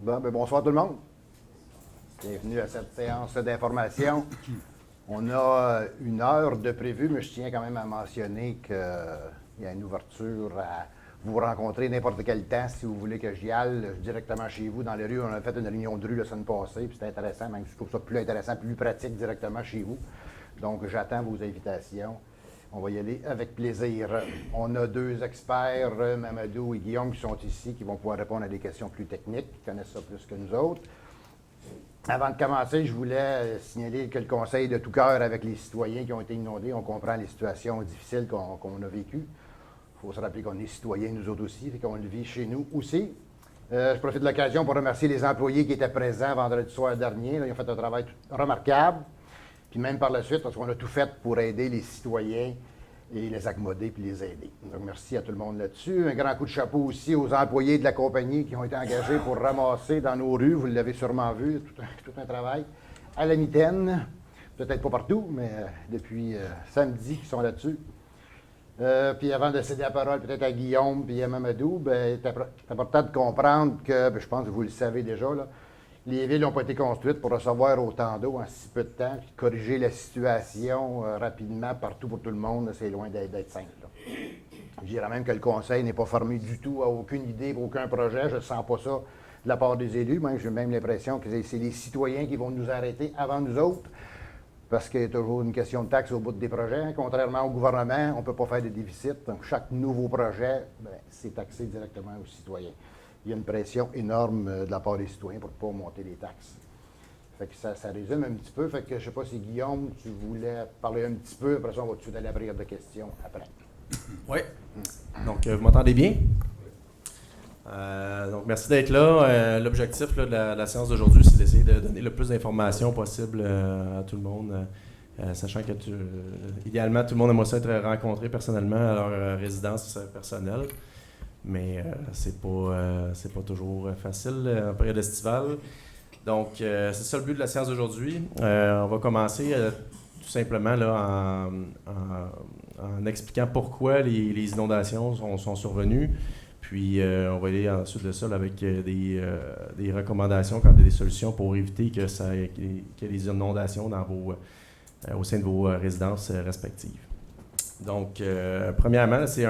Bonsoir tout le monde. Bienvenue à cette séance d'information. On a 1 heure de prévu, mais je tiens quand même à mentionner qu'il y a une ouverture à vous rencontrer n'importe quel temps si vous voulez que j'y aille directement chez vous dans les rues. On a fait une réunion de rue la semaine passée, puis c'était intéressant, même si je trouve ça plus intéressant, plus pratique directement chez vous. Donc j'attends vos invitations. On va y aller avec plaisir. On a 2 experts, Mamadou et Guillaume, qui sont ici, qui vont pouvoir répondre à des questions plus techniques, qui connaissent ça plus que nous autres. Avant de commencer, je voulais signaler que le conseil de tout cœur avec les citoyens qui ont été inondés. On comprend les situations difficiles qu'on a vécues. Il faut se rappeler qu'on est citoyens, nous autres aussi, et qu'on le vit chez nous aussi. Je profite de l'occasion pour remercier les employés qui étaient présents vendredi soir dernier. Là, ils ont fait un travail remarquable. Puis même par la suite, parce qu'on a tout fait pour aider les citoyens et les accommoder puis les aider. Donc, merci à tout le monde là-dessus. Un grand coup de chapeau aussi aux employés de la compagnie qui ont été engagés pour ramasser dans nos rues, vous l'avez sûrement vu, tout un travail à la mitaine. Peut-être pas partout, mais depuis samedi qu'ils sont là-dessus. Puis avant de céder la parole peut-être à Guillaume puis à Mamadou, c'est important de comprendre que, je pense que vous le savez déjà, là, les villes n'ont pas été construites pour recevoir autant d'eau en si peu de temps, puis corriger la situation rapidement partout pour tout le monde, c'est loin d'être simple. Là. Je dirais même que le conseil n'est pas formé du tout à aucune idée, aucun projet. Je ne sens pas ça de la part des élus. Moi, j'ai même l'impression que c'est les citoyens qui vont nous arrêter avant nous autres, parce qu'il y a toujours une question de taxe au bout des projets. Contrairement au gouvernement, on ne peut pas faire de déficit. Donc, chaque nouveau projet, c'est taxé directement aux citoyens. Il y a une pression énorme de la part des citoyens pour ne pas monter les taxes. Fait que ça résume un petit peu. Fait que je ne sais pas si Guillaume, tu voulais parler un petit peu. Après ça, on va tout de suite aller à la période de questions après. Oui. Donc, vous m'entendez bien? Donc, merci d'être là. L'objectif de la séance d'aujourd'hui, c'est d'essayer de donner le plus d'informations possible à tout le monde, sachant que, idéalement, tout le monde aimerait ça être rencontré personnellement à leur résidence personnelle. Mais c'est pas toujours facile en période estivale. Donc, c'est ça le but de la séance d'aujourd'hui. On va commencer tout simplement là, en expliquant pourquoi les inondations sont survenues. Puis, on va aller ensuite de ça là, avec des recommandations quand il y a des solutions pour éviter qu'il y ait des inondations au sein de vos résidences respectives. Donc, premièrement, c'est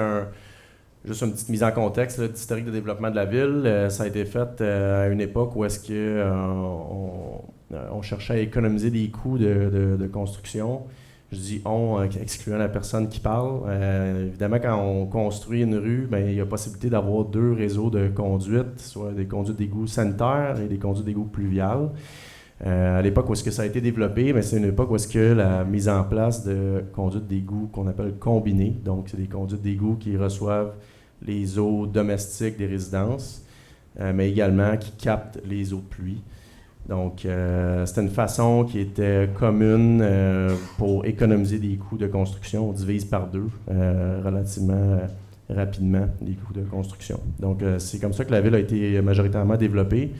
juste une petite mise en contexte d'historique de développement de la ville. Ça a été fait à une époque où est-ce que on cherchait à économiser des coûts de construction. Je dis « on », excluant la personne qui parle. Évidemment, quand on construit une rue, il y a possibilité d'avoir 2 réseaux de conduites, soit des conduites d'égout sanitaires et des conduites d'égout pluviales. À l'époque où est-ce que ça a été développé, c'est une époque où est-ce que la mise en place de conduites d'égout qu'on appelle combinées, donc c'est des conduites d'égout qui reçoivent les eaux domestiques des résidences, mais également qui captent les eaux de pluie. Donc, c'était une façon qui était commune pour économiser des coûts de construction. On divise par 2 relativement rapidement les coûts de construction. Donc, c'est comme ça que la ville a été majoritairement développée.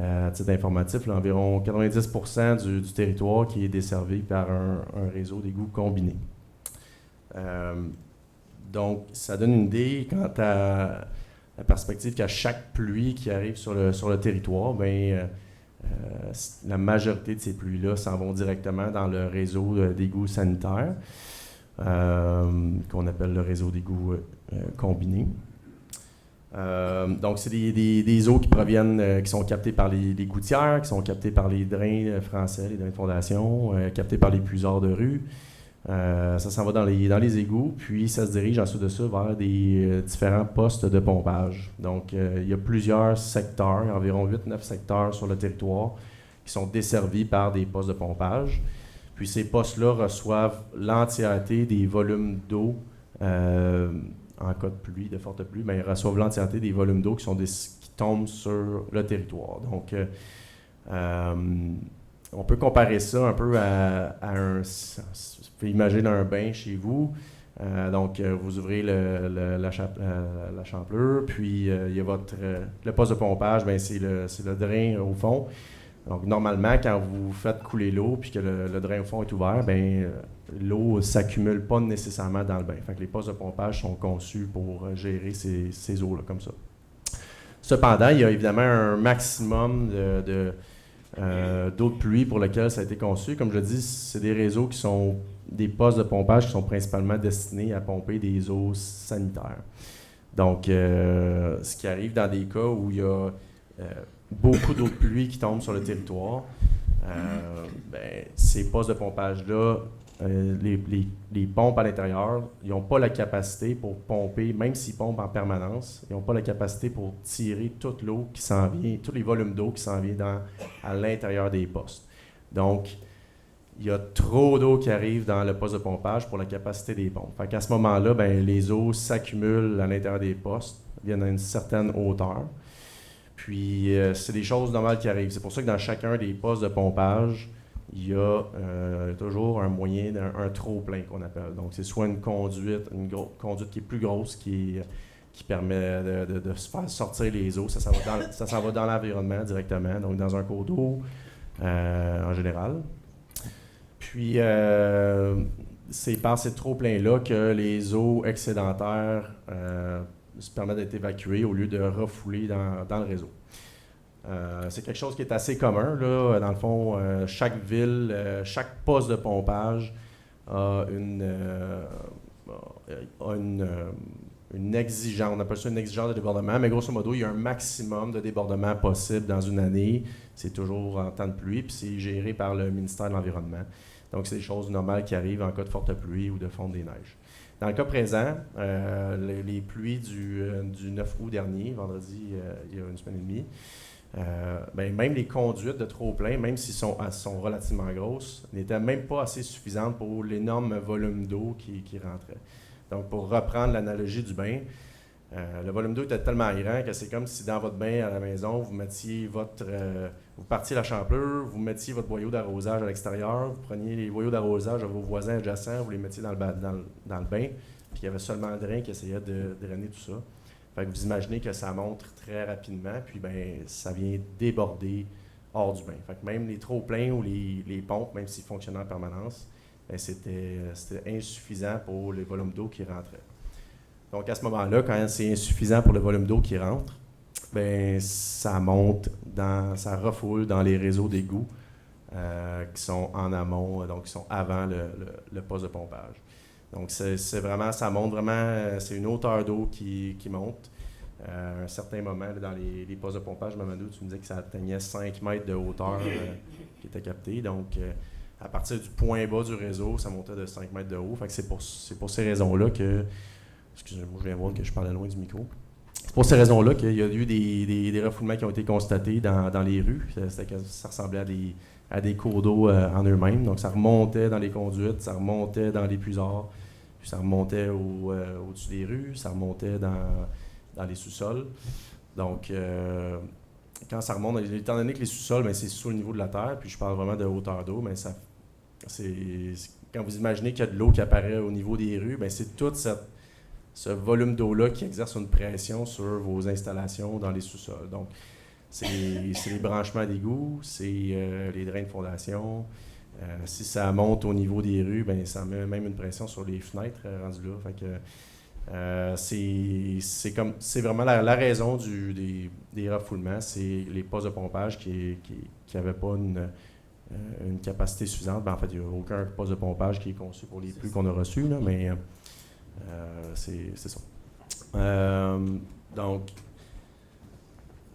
À titre informatif, là, environ 90% du territoire qui est desservi par un réseau d'égouts combiné. Donc, ça donne une idée quant à la perspective qu'à chaque pluie qui arrive sur le territoire, la majorité de ces pluies-là s'en vont directement dans le réseau d'égouts sanitaires, qu'on appelle le réseau d'égouts combiné. Donc, c'est des eaux qui proviennent, qui sont captées par les gouttières, qui sont captées par les drains français, les drains de fondation, captées par les puisards de rue. Ça s'en va dans les égouts, puis ça se dirige ensuite de ça vers des différents postes de pompage. Donc, il y a plusieurs secteurs, environ 8-9 secteurs sur le territoire, qui sont desservis par des postes de pompage. Puis ces postes-là reçoivent l'entièreté des volumes d'eau en cas de pluie, de forte pluie, ils reçoivent l'entièreté des volumes d'eau qui tombent sur le territoire. Donc, on peut comparer ça un peu à vous pouvez imaginer un bain chez vous. Donc, vous ouvrez la champlure, puis il y a le poste de pompage, c'est le drain au fond. Donc, normalement, quand vous faites couler l'eau, puis que le drain au fond est ouvert, l'eau ne s'accumule pas nécessairement dans le bain. Fait que les postes de pompage sont conçus pour gérer ces eaux-là comme ça. Cependant, il y a évidemment un maximum d'eau de pluie pour lequel ça a été conçu. Comme je le dis, c'est des réseaux qui sont des postes de pompage qui sont principalement destinés à pomper des eaux sanitaires. Donc, ce qui arrive dans des cas où il y a beaucoup d'eau de pluie qui tombe sur le territoire, ces postes de pompage-là, les pompes à l'intérieur, ils n'ont pas la capacité pour pomper, même s'ils pompent en permanence, ils n'ont pas la capacité pour tirer toute l'eau qui s'en vient, tous les volumes d'eau qui s'en viennent à l'intérieur des postes. Donc, il y a trop d'eau qui arrive dans le poste de pompage pour la capacité des pompes. Fait qu'à ce moment-là, les eaux s'accumulent à l'intérieur des postes, viennent à une certaine hauteur. Puis, c'est des choses normales qui arrivent. C'est pour ça que dans chacun des postes de pompage, il y a toujours un moyen, un trop-plein qu'on appelle. Donc, c'est soit une conduite qui est plus grosse, qui permet de se faire sortir les eaux. Ça s'en va dans l'environnement directement, donc dans un cours d'eau en général. Puis, c'est par ces trop-pleins-là que les eaux excédentaires se permettent d'être évacuées au lieu de refouler dans le réseau. C'est quelque chose qui est assez commun, là. Dans le fond, chaque ville, chaque poste de pompage a une exigence, on appelle ça une exigence de débordement, mais grosso modo, il y a un maximum de débordement possible dans une année. C'est toujours en temps de pluie, puis c'est géré par le ministère de l'Environnement. Donc, c'est des choses normales qui arrivent en cas de forte pluie ou de fonte des neiges. Dans le cas présent, les pluies du 9 août dernier, vendredi, il y a une semaine et demie, même les conduites de trop-plein, même s'ils sont relativement grosses, n'étaient même pas assez suffisantes pour l'énorme volume d'eau qui rentrait. Donc, pour reprendre l'analogie du bain, le volume d'eau était tellement grand que c'est comme si dans votre bain à la maison, vous mettiez vous partiez la champlure, vous mettiez votre boyau d'arrosage à l'extérieur, vous preniez les boyaux d'arrosage de vos voisins adjacents, vous les mettiez dans le bain, puis il y avait seulement le drain qui essayait de drainer tout ça. Fait que vous imaginez que ça monte très rapidement, puis ça vient déborder hors du bain. Fait que même les trop-pleins ou les pompes, même s'ils fonctionnaient en permanence, c'était insuffisant pour le volume d'eau qui rentrait. Donc à ce moment-là, quand c'est insuffisant pour le volume d'eau qui rentre, ça monte, ça refoule dans les réseaux d'égouts qui sont en amont, donc qui sont avant le poste de pompage. Donc, c'est vraiment, ça monte vraiment, c'est une hauteur d'eau qui monte. À un certain moment, là, dans les postes de pompage, Mamadou, tu me disais que ça atteignait 5 mètres de hauteur qui était capté. Donc, à partir du point bas du réseau, ça montait de 5 mètres de haut. Fait que c'est pour ces raisons-là que... Excusez-moi, je viens voir que je parlais loin du micro. C'est pour ces raisons-là qu'il y a eu des refoulements qui ont été constatés dans les rues. Ça ressemblait à des cours d'eau en eux-mêmes. Donc, ça remontait dans les conduites, ça remontait dans les puisards, puis ça remontait au-dessus des rues, ça remontait dans les sous-sols. Donc, quand ça remonte, étant donné que les sous-sols, c'est sous le niveau de la terre, puis je parle vraiment de hauteur d'eau, quand vous imaginez qu'il y a de l'eau qui apparaît au niveau des rues, c'est tout ce volume d'eau-là qui exerce une pression sur vos installations dans les sous-sols. Donc, c'est les branchements d'égouts, c'est les drains de fondation. Si ça monte au niveau des rues, ça met même une pression sur les fenêtres rendues là. Fait que, c'est vraiment la raison des refoulements, c'est les postes de pompage qui n'avaient pas une capacité suffisante. En fait, il n'y a aucun poste de pompage qui est conçu pour les pluies qu'on a reçues, là, mais c'est ça. Donc,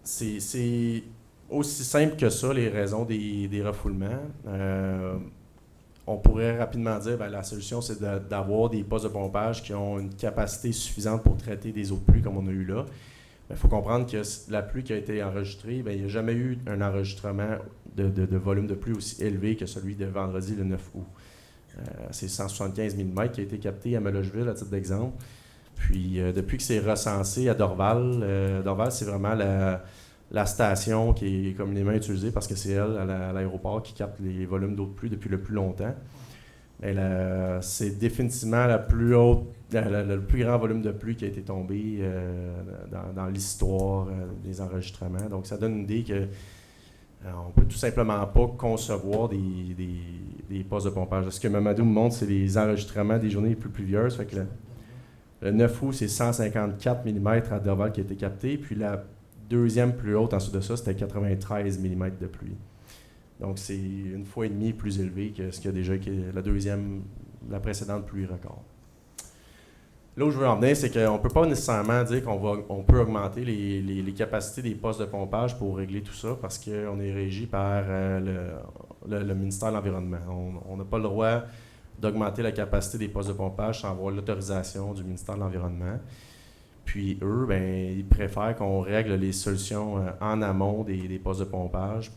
c'est aussi simple que ça, les raisons des refoulements. On pourrait rapidement dire que la solution, c'est d'avoir des postes de pompage qui ont une capacité suffisante pour traiter des eaux de pluie comme on a eu là. Il faut comprendre que la pluie qui a été enregistrée, il n'y a jamais eu un enregistrement de volume de pluie aussi élevé que celui de vendredi le 9 août. C'est 175 mm qui a été capté à Melocheville, à titre d'exemple. Puis, depuis que c'est recensé à Dorval, Dorval, c'est vraiment la station qui est communément utilisée parce que c'est elle, à l'aéroport, qui capte les volumes d'eau de pluie depuis le plus longtemps. C'est définitivement le plus grand volume de pluie qui a été tombé dans l'histoire des enregistrements. Donc, ça donne une idée que on peut tout simplement pas concevoir des postes de pompage. Ce que Mamadou me montre, c'est les enregistrements des journées les plus pluvieuses. Fait que le 9 août, c'est 154 mm à Dorval qui a été capté. Puis la deuxième plus haute en dessous de ça, c'était 93 mm de pluie. Donc, c'est 1,5 fois plus élevé que ce qu'il y a déjà, qui est la précédente pluie record. Là où je veux en venir, c'est qu'on ne peut pas nécessairement dire qu'on peut augmenter les capacités des postes de pompage pour régler tout ça parce qu'on est régi par le ministère de l'Environnement. On n'a pas le droit d'augmenter la capacité des postes de pompage sans avoir l'autorisation du ministère de l'Environnement. Puis eux, ben, ils préfèrent qu'on règle les solutions en amont des postes de pompage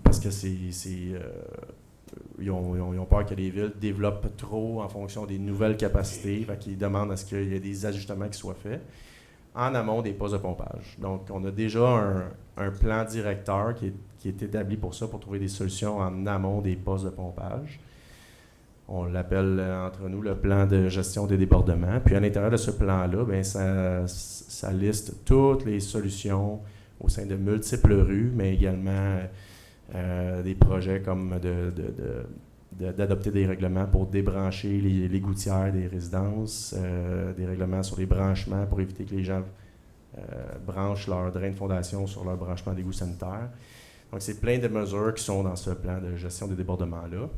parce que ils ont peur que les villes développent trop en fonction des nouvelles capacités. Fait qu'ils demandent à ce qu'il y ait des ajustements qui soient faits en amont des postes de pompage. Donc, on a déjà un plan directeur qui est établi pour ça, pour trouver des solutions en amont des postes de pompage. On l'appelle entre nous le plan de gestion des débordements. Puis à l'intérieur de ce plan-là, bien, ça liste toutes les solutions au sein de multiples rues, mais également des projets comme d'adopter des règlements pour débrancher les gouttières des résidences, des règlements sur les branchements pour éviter que les gens branchent leur drain de fondation sur leur branchement d'égout sanitaire. Donc, c'est plein de mesures qui sont dans ce plan de gestion des débordements-là.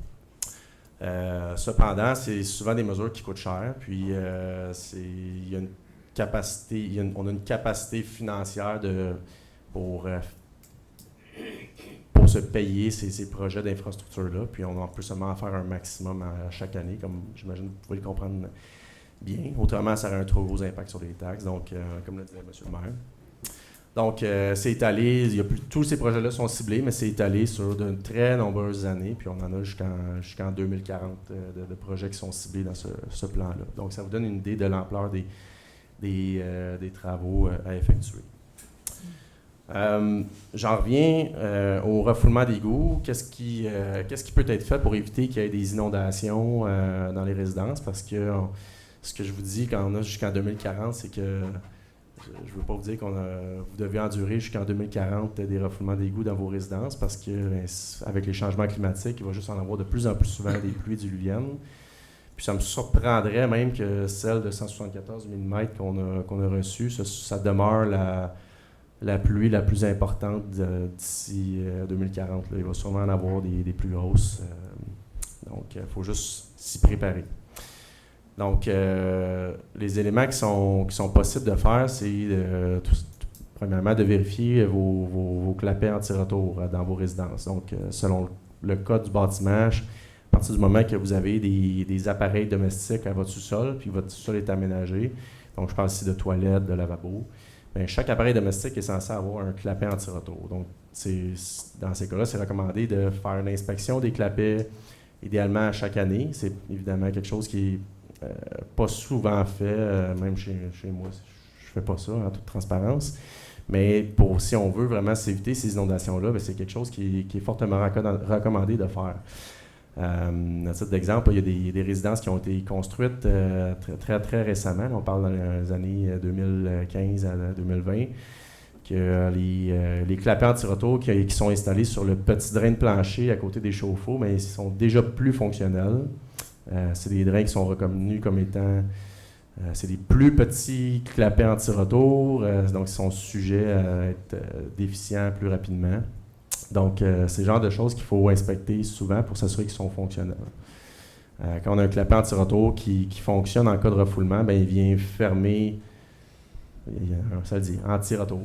Cependant, c'est souvent des mesures qui coûtent cher, puis il y a une capacité, on a une capacité financière pour se payer ces projets d'infrastructure-là, puis on peut seulement en faire un maximum à chaque année, comme j'imagine que vous pouvez le comprendre bien. Autrement, ça aurait un trop gros impact sur les taxes, donc comme le disait M. le maire. Donc, c'est étalé, tous ces projets-là sont ciblés, mais c'est étalé sur de très nombreuses années, puis on en a jusqu'en 2040 de projets qui sont ciblés dans ce plan-là. Donc, ça vous donne une idée de l'ampleur des travaux à effectuer. J'en reviens au refoulement d'égouts. Qu'est-ce qui peut être fait pour éviter qu'il y ait des inondations dans les résidences? Parce que ce que je vous dis quand on a jusqu'en 2040, c'est que je ne veux pas vous dire vous devez endurer jusqu'en 2040 des refoulements d'égouts dans vos résidences parce que avec les changements climatiques, il va juste en avoir de plus en plus souvent des pluies diluviennes. Puis ça me surprendrait même que celle de 174 mm qu'on a reçue, ça demeure la pluie la plus importante d'ici 2040. Là. Il va sûrement en avoir des plus grosses. Donc, il faut juste s'y préparer. Donc, les éléments qui sont possibles de faire, c'est premièrement de vérifier vos clapets anti-retour dans vos résidences. Donc, selon le code du bâtiment, à partir du moment que vous avez des appareils domestiques à votre sous-sol, puis votre sous-sol est aménagé, donc je parle ici de toilettes, de lavabo, bien, chaque appareil domestique est censé avoir un clapet anti-retour. Donc, dans ces cas-là, c'est recommandé de faire une inspection des clapets, idéalement à chaque année. C'est évidemment quelque chose qui est pas souvent fait, même chez moi, je fais pas ça en toute transparence. Mais si on veut vraiment s'éviter ces inondations-là, bien, c'est quelque chose qui est fortement recommandé de faire. À titre d'exemple, il y a des résidences qui ont été construites très, très, très récemment. On parle dans les années 2015 à 2020, que les clapets anti-retour qui sont installés sur le petit drain de plancher à côté des chauffe-eau, mais ils sont déjà plus fonctionnels. C'est des drains qui sont reconnus comme étant c'est des plus petits clapets anti-retour, donc ils sont sujets à être déficients plus rapidement. Donc, c'est le genre de choses qu'il faut inspecter souvent pour s'assurer qu'ils sont fonctionnels. Quand on a un clapet anti-retour qui fonctionne en cas de refoulement, bien, il vient fermer, ça dit anti-retour.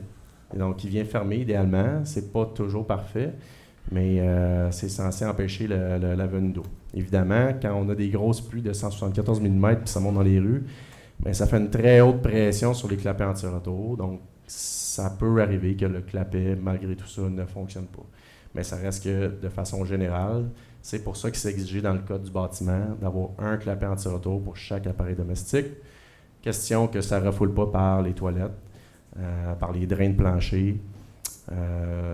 Et donc, il vient fermer idéalement. C'est pas toujours parfait, mais c'est censé empêcher la venue d'eau. Évidemment, quand on a des grosses pluies de 174 mm puis ça monte dans les rues, bien, ça fait une très haute pression sur les clapets anti-retour. Donc, ça peut arriver que le clapet, malgré tout ça, ne fonctionne pas. Mais ça reste que, de façon générale, c'est pour ça qu'il s'est exigé dans le code du bâtiment d'avoir un clapet anti-retour pour chaque appareil domestique. Question que ça ne refoule pas par les toilettes, par les drains de plancher.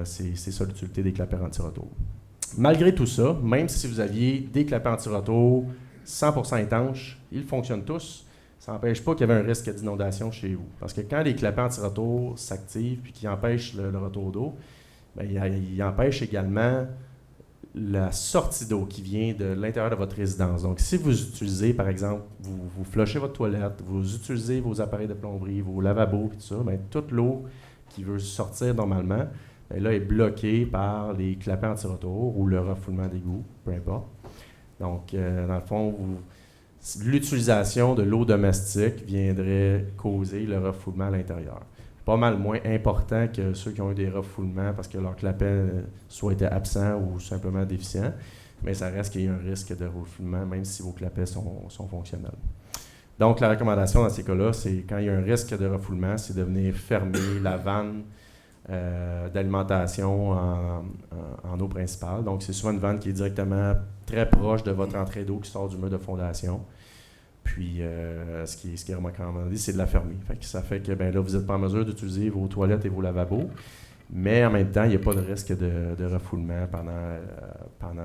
C'est ça l'utilité des clapets anti-retour. Malgré tout ça, même si vous aviez des clapets anti-retour 100% étanches, ils fonctionnent tous. Ça n'empêche pas qu'il y avait un risque d'inondation chez vous. Parce que quand les clapets anti-retour s'activent et qu'ils empêchent le retour d'eau, bien, ils empêchent également la sortie d'eau qui vient de l'intérieur de votre résidence. Donc, si vous utilisez, par exemple, vous flushez votre toilette, vous utilisez vos appareils de plomberie, vos lavabos, tout ça, bien, toute l'eau qui veut sortir normalement, bien là, est bloqué par les clapets anti-retour ou le refoulement d'égout, peu importe. Donc, dans le fond, l'utilisation de l'eau domestique viendrait causer le refoulement à l'intérieur. Pas mal moins important que ceux qui ont eu des refoulements parce que leur clapet soit était absent ou simplement déficient, mais ça reste qu'il y a un risque de refoulement même si vos clapets sont fonctionnels. Donc, la recommandation dans ces cas-là, c'est quand il y a un risque de refoulement, c'est de venir fermer la vanne d'alimentation en eau principale. Donc, c'est souvent une vanne qui est directement très proche de votre entrée d'eau qui sort du mur de fondation. Puis, ce qui est recommandé, c'est de la fermer. Ça fait que là, vous n'êtes pas en mesure d'utiliser vos toilettes et vos lavabos, mais en même temps, il n'y a pas de risque de refoulement pendant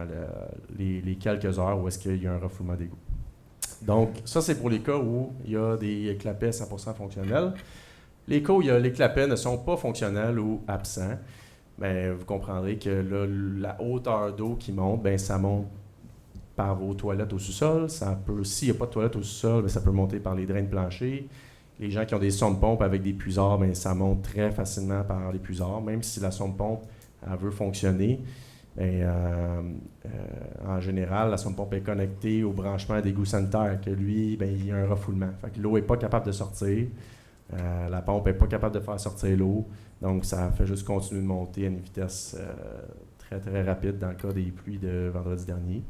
les quelques heures où est-ce qu'il y a un refoulement d'égout. Donc, ça, c'est pour les cas où il y a des clapets 100% fonctionnels. Les cas où les clapets ne sont pas fonctionnels ou absents, bien, vous comprendrez que là, la hauteur d'eau qui monte, bien, ça monte par vos toilettes au sous-sol. S'il n'y a pas de toilettes au sous-sol, bien, ça peut monter par les drains de plancher. Les gens qui ont des sondes-pompes avec des puisards, bien, ça monte très facilement par les puisards. Même si la sonde-pompe elle veut fonctionner, bien, en général, la sonde-pompe est connectée au branchement d'égout sanitaire, que lui, bien, il y a un refoulement. Fait que l'eau n'est pas capable de sortir. La pompe n'est pas capable de faire sortir l'eau. Donc, ça fait juste continuer de monter à une vitesse très, très rapide dans le cas des pluies de vendredi dernier.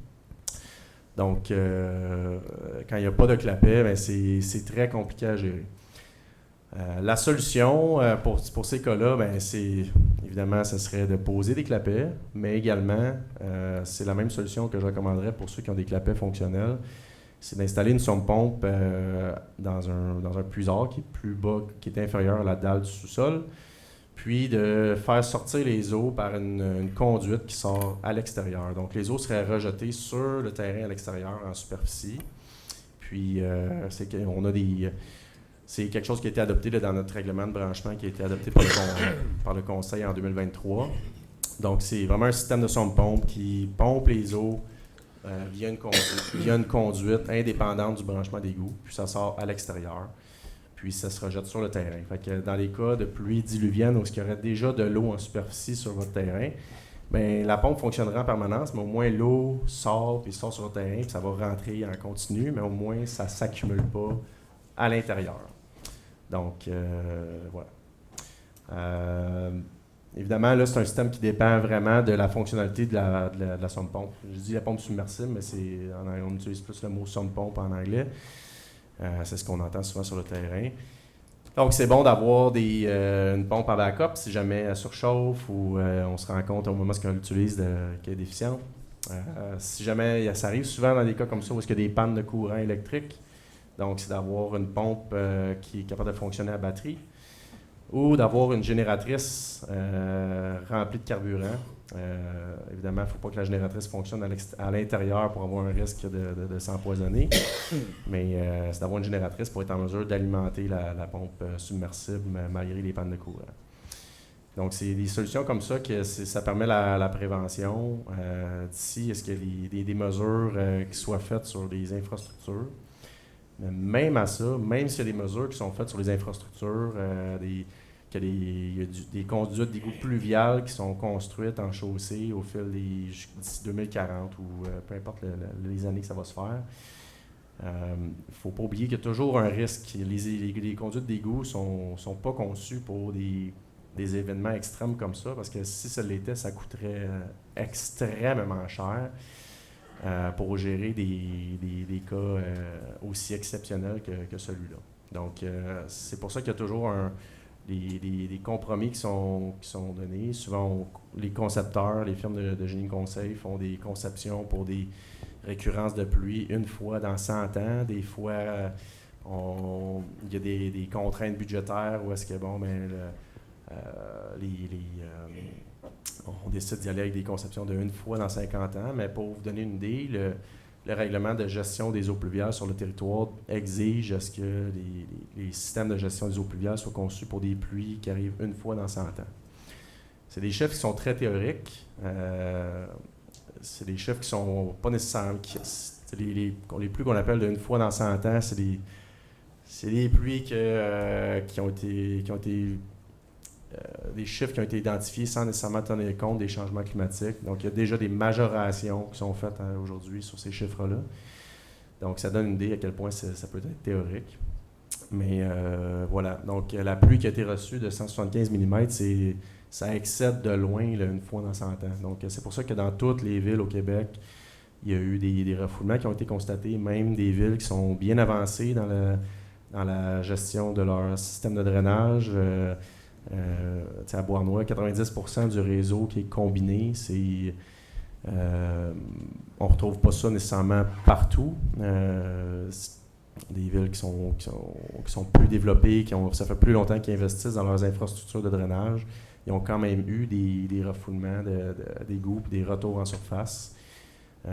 Donc, quand il n'y a pas de clapet, bien, c'est très compliqué à gérer. La solution pour ces cas-là, bien, évidemment, ce serait de poser des clapets, mais également, c'est la même solution que je recommanderais pour ceux qui ont des clapets fonctionnels, c'est d'installer une sonde-pompe dans un puisard qui est plus bas, qui est inférieur à la dalle du sous-sol, puis de faire sortir les eaux par une conduite qui sort à l'extérieur. Donc, les eaux seraient rejetées sur le terrain à l'extérieur, en superficie. Puis, c'est quelque chose qui a été adopté là, dans notre règlement de branchement qui a été adopté par le Conseil en 2023. Donc, c'est vraiment un système de sonde-pompe qui pompe les eaux via une conduite indépendante du branchement d'égout, puis ça sort à l'extérieur. Puis ça se rejette sur le terrain. Fait que dans les cas de pluie diluvienne où il y aurait déjà de l'eau en superficie sur votre terrain, bien, la pompe fonctionnera en permanence, mais au moins l'eau sort, puis sort sur le terrain, puis ça va rentrer en continu, mais au moins ça ne s'accumule pas à l'intérieur. Donc, voilà. Évidemment, là, c'est un système qui dépend vraiment de la fonctionnalité de la sonde-pompe. Je dis la pompe submersible, mais on utilise plus le mot sonde-pompe en anglais. C'est ce qu'on entend souvent sur le terrain. Donc, c'est bon d'avoir une pompe en backup si jamais elle surchauffe ou on se rend compte au moment où on l'utilise qu'elle est déficiente. Si jamais ça arrive souvent dans des cas comme ça où il y a des pannes de courant électrique, donc c'est d'avoir une pompe qui est capable de fonctionner à batterie ou d'avoir une génératrice remplie de carburant. Évidemment, il ne faut pas que la génératrice fonctionne à l'intérieur pour avoir un risque de s'empoisonner, mais c'est d'avoir une génératrice pour être en mesure d'alimenter la pompe submersible malgré les pannes de courant. Donc, c'est des solutions comme ça que ça permet la prévention. D'ici, est-ce qu'il y a des mesures qui soient faites sur les infrastructures? Mais même à ça, même s'il y a des mesures qui sont faites sur les infrastructures, qu'il y a des conduites d'égout pluviales qui sont construites en chaussée au fil d'ici 2040 ou peu importe les années que ça va se faire. Il ne faut pas oublier qu'il y a toujours un risque. Les conduites d'égout ne sont pas conçues pour des événements extrêmes comme ça, parce que si ça l'était, ça coûterait extrêmement cher pour gérer des cas aussi exceptionnels que celui-là. Donc, c'est pour ça qu'il y a toujours des compromis qui sont donnés. Souvent, les concepteurs, les firmes de génie conseil font des conceptions pour des récurrences de pluie une fois dans 100 ans. Des fois, il y a des contraintes budgétaires où est-ce que, on décide d'y aller avec des conceptions de une fois dans 50 ans. Mais pour vous donner une idée, le règlement de gestion des eaux pluviales sur le territoire exige à ce que les systèmes de gestion des eaux pluviales soient conçus pour des pluies qui arrivent une fois dans 100 ans. C'est des chiffres qui sont très théoriques. C'est des chiffres qui sont pas nécessairement... les pluies qu'on appelle de une fois dans 100 ans, c'est des pluies qui ont été des chiffres qui ont été identifiés sans nécessairement tenir compte des changements climatiques. Donc, il y a déjà des majorations qui sont faites aujourd'hui sur ces chiffres-là. Donc, ça donne une idée à quel point ça peut être théorique. Mais voilà. Donc, la pluie qui a été reçue de 175 mm, ça excède de loin là, une fois dans 100 ans. Donc, c'est pour ça que dans toutes les villes au Québec, il y a eu des refoulements qui ont été constatés, même des villes qui sont bien avancées dans la gestion de leur système de drainage. À Beauharnois, 90% du réseau qui est combiné, on ne retrouve pas ça nécessairement partout. Des villes qui sont plus développées, ça fait plus longtemps qu'ils investissent dans leurs infrastructures de drainage, ils ont quand même eu des refoulements d'égouts et des retours en surface.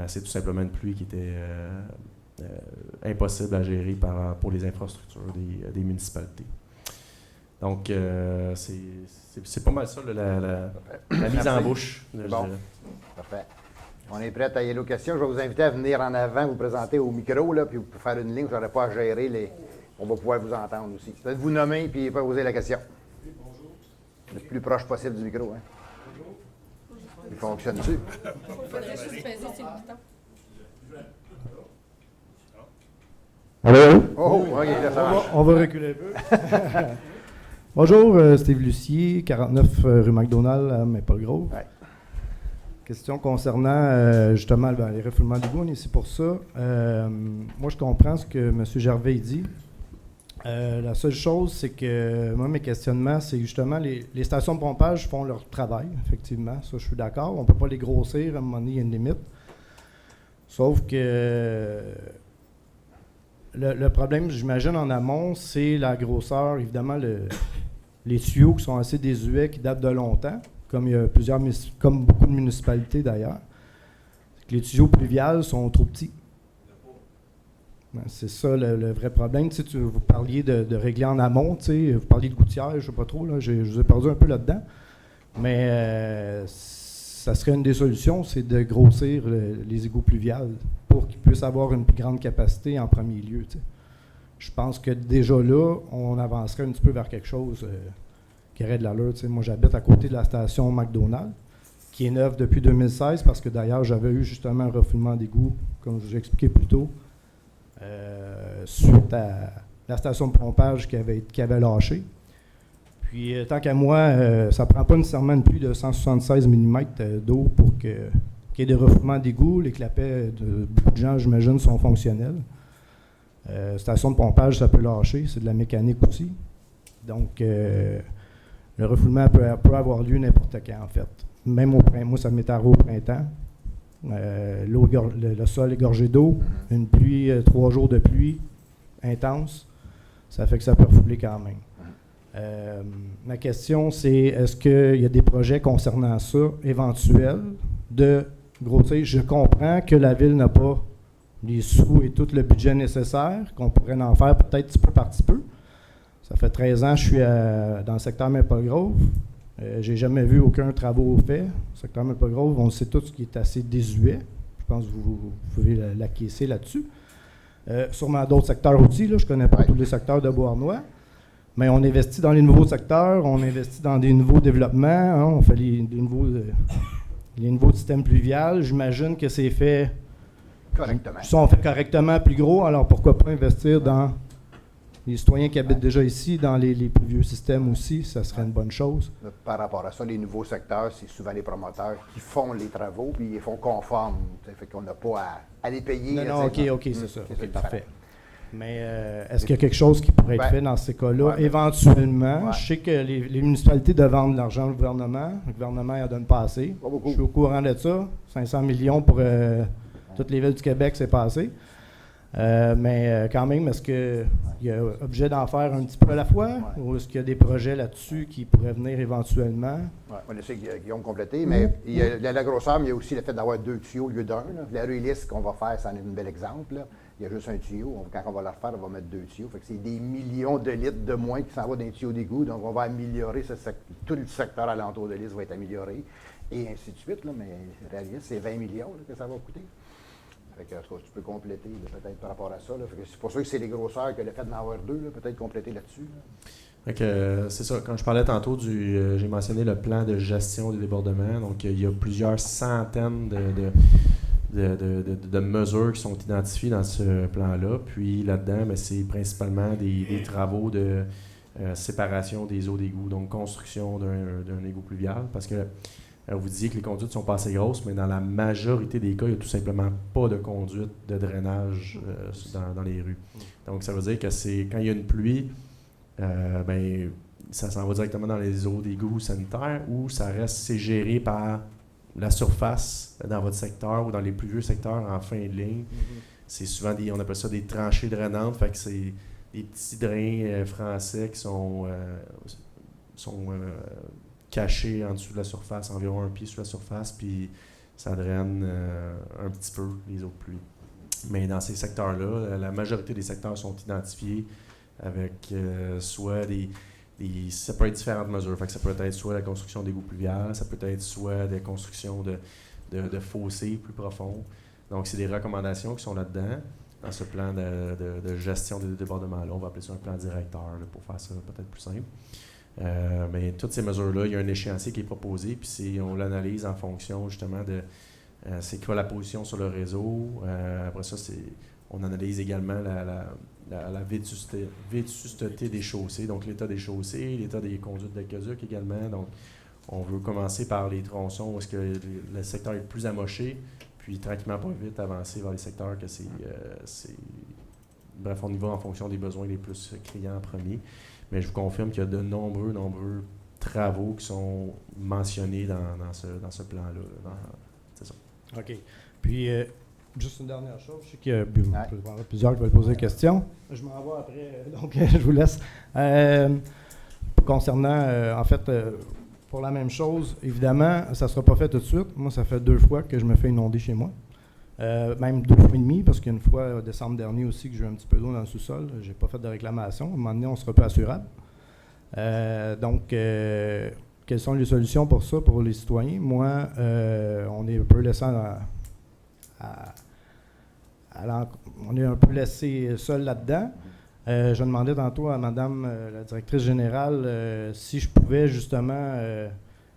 C'est tout simplement une pluie qui était impossible à gérer pour les infrastructures des municipalités. Donc, c'est pas mal ça, la mise en bouche. Bon. Parfait. On est prêt à y aller aux questions. Je vais vous inviter à venir en avant, vous présenter au micro, là, puis vous pouvez faire une ligne. Vous n'aurez pas à gérer on va pouvoir vous entendre aussi. Peut-être vous nommer puis poser la question. Oui, bonjour. Le plus proche possible du micro. Hein. Bonjour. Il fonctionne-tu? Il faudrait juste peser sur le bouton. Allô? Oh, OK, là, ça marche. On va reculer un peu. Bonjour, Steve Lucier, 49 rue McDonald à Maple-Grove. Ouais. Question concernant justement les refoulements d'égouts, on est ici pour ça. Moi, je comprends ce que M. Gervais dit. La seule chose, c'est que moi, mes questionnements, c'est justement les stations de pompage font leur travail, effectivement. Ça, je suis d'accord. On ne peut pas les grossir, à un moment donné, il y a une limite. Sauf que le problème, j'imagine, en amont, c'est la grosseur, évidemment, les tuyaux qui sont assez désuets, qui datent de longtemps, comme il y a comme beaucoup de municipalités d'ailleurs. Les tuyaux pluviales sont trop petits. Ben, c'est ça le vrai problème. Tu sais, vous parliez de régler en amont, tu sais, vous parliez de gouttière, je ne sais pas trop, là, je vous ai perdu un peu là-dedans. Mais ça serait une des solutions, c'est de grossir les égouts pluviales pour qu'ils puissent avoir une plus grande capacité en premier lieu. Tu sais. Je pense que déjà là, on avancerait un petit peu vers quelque chose qui aurait de l'allure. Tu sais. Moi, j'habite à côté de la station McDonald, qui est neuve depuis 2016, parce que d'ailleurs, j'avais eu justement un refoulement d'égout, comme je vous ai expliqué plus tôt, suite à la station de pompage qui avait lâché. Puis, tant qu'à moi, ça ne prend pas nécessairement une pluie de 176 mm d'eau pour qu'il y ait des refoulements d'égout. Les clapets de beaucoup de gens, j'imagine, sont fonctionnels. Station de pompage, ça peut lâcher, c'est de la mécanique aussi. Donc, le refoulement peut avoir lieu n'importe quand, en fait. Même au printemps, moi, ça m'est arrivé au printemps. Le sol est gorgé d'eau, une pluie, 3 jours de pluie intense, ça fait que ça peut refouler quand même. Ma question, c'est est-ce qu'il y a des projets concernant ça, éventuels, de grossir? Je comprends que la Ville n'a pas les sous et tout le budget nécessaire, qu'on pourrait en faire peut-être petit peu par petit peu. Ça fait 13 ans que je suis dans le secteur Maple-Grove. J'ai jamais vu aucun travaux fait. Le secteur Maple-Grove, on sait tout ce qui est assez désuet. Je pense que vous pouvez l'acquiescer là-dessus. Sûrement d'autres secteurs aussi. Là, je ne connais pas tous les secteurs de Beauharnois. Mais on investit dans les nouveaux secteurs, on investit dans des nouveaux développements, hein, on fait les nouveaux systèmes pluviales. J'imagine que c'est fait correctement. Sont faits correctement plus gros, alors pourquoi pas investir dans les citoyens qui habitent déjà ici, dans les plus vieux systèmes aussi, ça serait une bonne chose. Par rapport à ça, les nouveaux secteurs, c'est souvent les promoteurs qui font les travaux, puis ils les font conformes. Fait qu'on n'a pas à les payer. Non, OK, c'est ça. C'est parfait. Mais est-ce qu'il y a quelque chose qui pourrait être fait dans ces cas-là? Éventuellement, je sais que les municipalités demandent de l'argent au gouvernement. Le gouvernement n'en donne pas assez. Je suis au courant de ça. 500 millions pour toutes les villes du Québec, c'est pas assez. Mais quand même, est-ce qu'il y a objet d'en faire un petit peu à la fois? Ou est-ce qu'il y a des projets là-dessus qui pourraient venir éventuellement? Oui, on essaie qu'ils ont complété, mais il y a la grosseur, mais il y a aussi le fait d'avoir 2 tuyaux au lieu d'un. La rue Ulysse qu'on va faire, c'en est un bel exemple. Là. Il y a juste un tuyau. Quand on va la refaire, on va mettre 2 tuyaux. Fait que c'est des millions de litres de moins qui s'en vont d'un tuyau d'égout. Donc, on va améliorer tout le secteur alentour de l'Ulysse va être amélioré. Et ainsi de suite. Là, mais réaliste, c'est 20 millions là, que ça va coûter. Fait que, tu peux compléter peut-être par rapport à ça. Là. Fait que c'est pour ça que c'est les grosseurs que le fait d'en avoir 2, là, peut-être compléter là-dessus. Là. Fait que, c'est ça, quand je parlais tantôt j'ai mentionné le plan de gestion des débordements. Donc, il y a plusieurs centaines de mesures qui sont identifiées dans ce plan-là. Puis là-dedans, ben, c'est principalement des travaux de séparation des eaux d'égout, donc construction d'un égout pluvial. Parce que vous disiez que les conduites sont pas assez grosses, mais dans la majorité des cas, il n'y a tout simplement pas de conduite de drainage dans les rues. Donc, ça veut dire que quand il y a une pluie, ben, ça s'en va directement dans les eaux d'égout sanitaires ou c'est géré par la surface dans votre secteur ou dans les plus vieux secteurs en fin de ligne. C'est souvent on appelle ça des tranchées drainantes, fait que c'est des petits drains français qui sont cachés en dessous de la surface, environ 1 pied sous la surface, puis ça draine un petit peu les eaux de pluie. Mais dans ces secteurs-là, la majorité des secteurs sont identifiés avec soit ça peut être différentes mesures. Fait que ça peut être soit la construction d'égouts pluviales, ça peut être soit des constructions de fossés plus profonds. Donc, c'est des recommandations qui sont là-dedans, dans ce plan de gestion des débordements-là. On va appeler ça un plan directeur, là, pour faire ça peut-être plus simple. Mais toutes ces mesures-là, il y a un échéancier qui est proposé, puis on l'analyse en fonction justement de c'est quoi la position sur le réseau. Après ça, on analyse également la vétusté des chaussées, donc l'état des chaussées, l'état des conduites d'aqueduc également. Donc, on veut commencer par les tronçons où est-ce que le secteur est le plus amoché, puis tranquillement, pas vite, avancer vers les secteurs que bref, on y va en fonction des besoins les plus criants en premier. Mais je vous confirme qu'il y a de nombreux travaux qui sont mentionnés dans ce plan-là. C'est ça. OK. Puis, juste une dernière chose, je sais qu'il y a plusieurs qui veulent poser des questions. Je m'en vais après, donc je vous laisse. Concernant, en fait, pour la même chose, évidemment, ça ne sera pas fait tout de suite. Moi, ça fait 2 fois que je me fais inonder chez moi. Même 2 fois et demi, parce qu'une fois, décembre dernier aussi, que j'ai eu un petit peu d'eau dans le sous-sol. J'ai pas fait de réclamation. À un moment donné, on sera plus assurable. Donc, quelles sont les solutions pour ça, pour les citoyens? Moi, on est un peu laissé on est un peu laissé seul là-dedans. Je demandais tantôt à Madame la directrice générale si je pouvais justement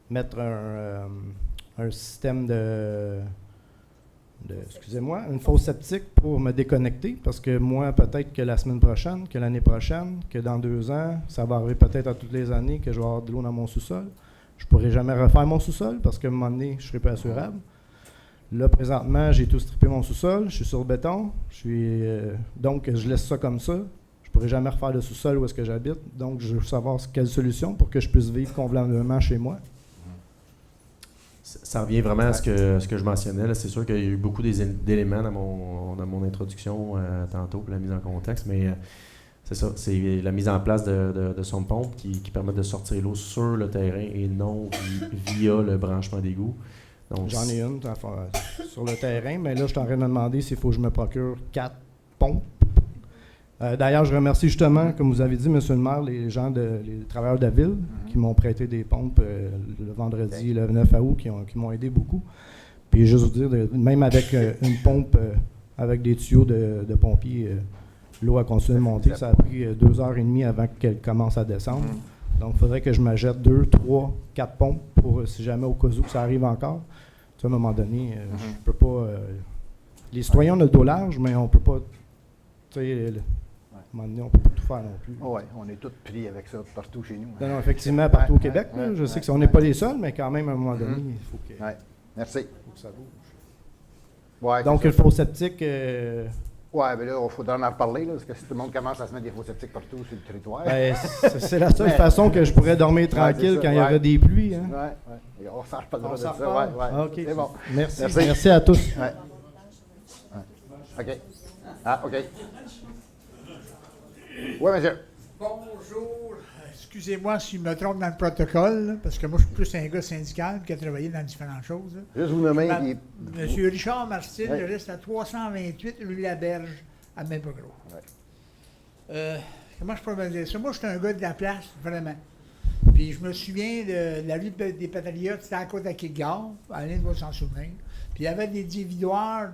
mettre un système excusez-moi, une fosse septique pour me déconnecter, parce que moi, peut-être que la semaine prochaine, que l'année prochaine, que dans 2 ans, ça va arriver peut-être à toutes les années que je vais avoir de l'eau dans mon sous-sol. Je ne pourrai jamais refaire mon sous-sol parce qu'à un moment donné, je ne serai pas assurable. Là, présentement, j'ai tout strippé mon sous-sol, je suis sur le béton, donc je laisse ça comme ça. Je ne pourrai jamais refaire le sous-sol où est-ce que j'habite, donc je veux savoir quelle solution pour que je puisse vivre convenablement chez moi. Ça revient vraiment à ce que je mentionnais. Là. C'est sûr qu'il y a eu beaucoup d'éléments dans mon introduction tantôt pour la mise en contexte, mais c'est ça, c'est la mise en place de sondes pompes qui permettent de sortir l'eau sur le terrain et non via le branchement d'égout. Donc, j'en ai une sur le terrain, mais là, je suis en train de me demander s'il faut que je me procure 4 pompes. D'ailleurs, je remercie justement, comme vous avez dit, M. le maire, les travailleurs de la ville qui m'ont prêté des pompes le vendredi, le 9 août, qui m'ont aidé beaucoup. Puis juste vous dire, même avec une pompe, avec des tuyaux de pompiers, l'eau a continué de monter. Ça a pris 2h30 avant qu'elle commence à descendre. Donc, il faudrait que je m'achète 2, 3, 4 pompes pour, si jamais au cas où ça arrive encore. Tu sais, à un moment donné, je peux pas... les citoyens ont le dos large, mais on peut pas... Tu sais, à un moment donné, on ne peut pas tout faire non plus. Oui, on est tous pris avec ça partout chez nous. Hein. Non, effectivement, partout au Québec. Je sais qu'on n'est pas les seuls, mais quand même, à un moment donné, il faut que, merci. Faut que ça bouge. Ouais, donc, il faut sceptique... oui, mais là, il faudra en reparler, là, parce que si tout le monde commence à se mettre des fosses septiques partout sur le territoire... Ben, c'est la seule façon que je pourrais dormir tranquille quand il y aura des pluies. Hein. Oui. On s'en reparlera de ça. Okay. C'est bon. Merci à tous. OK. OK. Oui, monsieur. Bonjour. Excusez-moi si je me trompe dans le protocole, là, parce que moi, je suis plus un gars syndical qui a travaillé dans différentes choses. Là. Juste vous nommer. Monsieur Richard Martin, je reste à 328 rue Laberge, à Maple-Gros. Comment je peux me dire ça? Moi, je suis un gars de la place, vraiment. Puis je me souviens de la rue des Patriotes, c'était à côté de Kilgare, Alain doit s'en souvenir. Puis il y avait des dévidoirs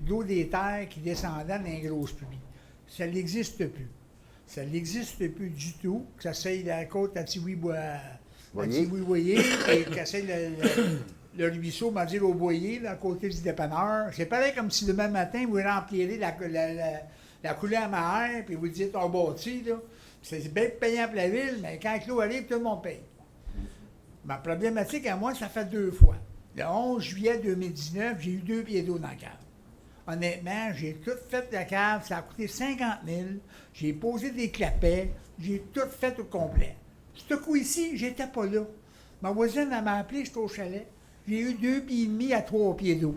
d'eau des terres qui descendaient dans les grosses pluies. Ça n'existe plus. Ça n'existe plus du tout. Que ça soit la côte à Boyer. Tiwi-Boyer, et que ça soit le ruisseau, on va dire au Boyer, là, à côté du dépanneur. C'est pareil comme si demain matin, vous remplirez la coulée à Maher, puis vous dites, on bâtit, là. C'est bien payant pour la ville, mais quand l'eau arrive, tout le monde paye. Ma problématique à moi, ça fait 2 fois. Le 11 juillet 2019, j'ai eu 2 pieds d'eau dans la cave. Honnêtement, j'ai tout fait la cave, ça a coûté 50 000. J'ai posé des clapets, j'ai tout fait au complet. Ce coup ici, j'étais pas là. Ma voisine, elle m'a appelé, j'étais au chalet. J'ai eu 2 pieds et demi à 3 pieds d'eau.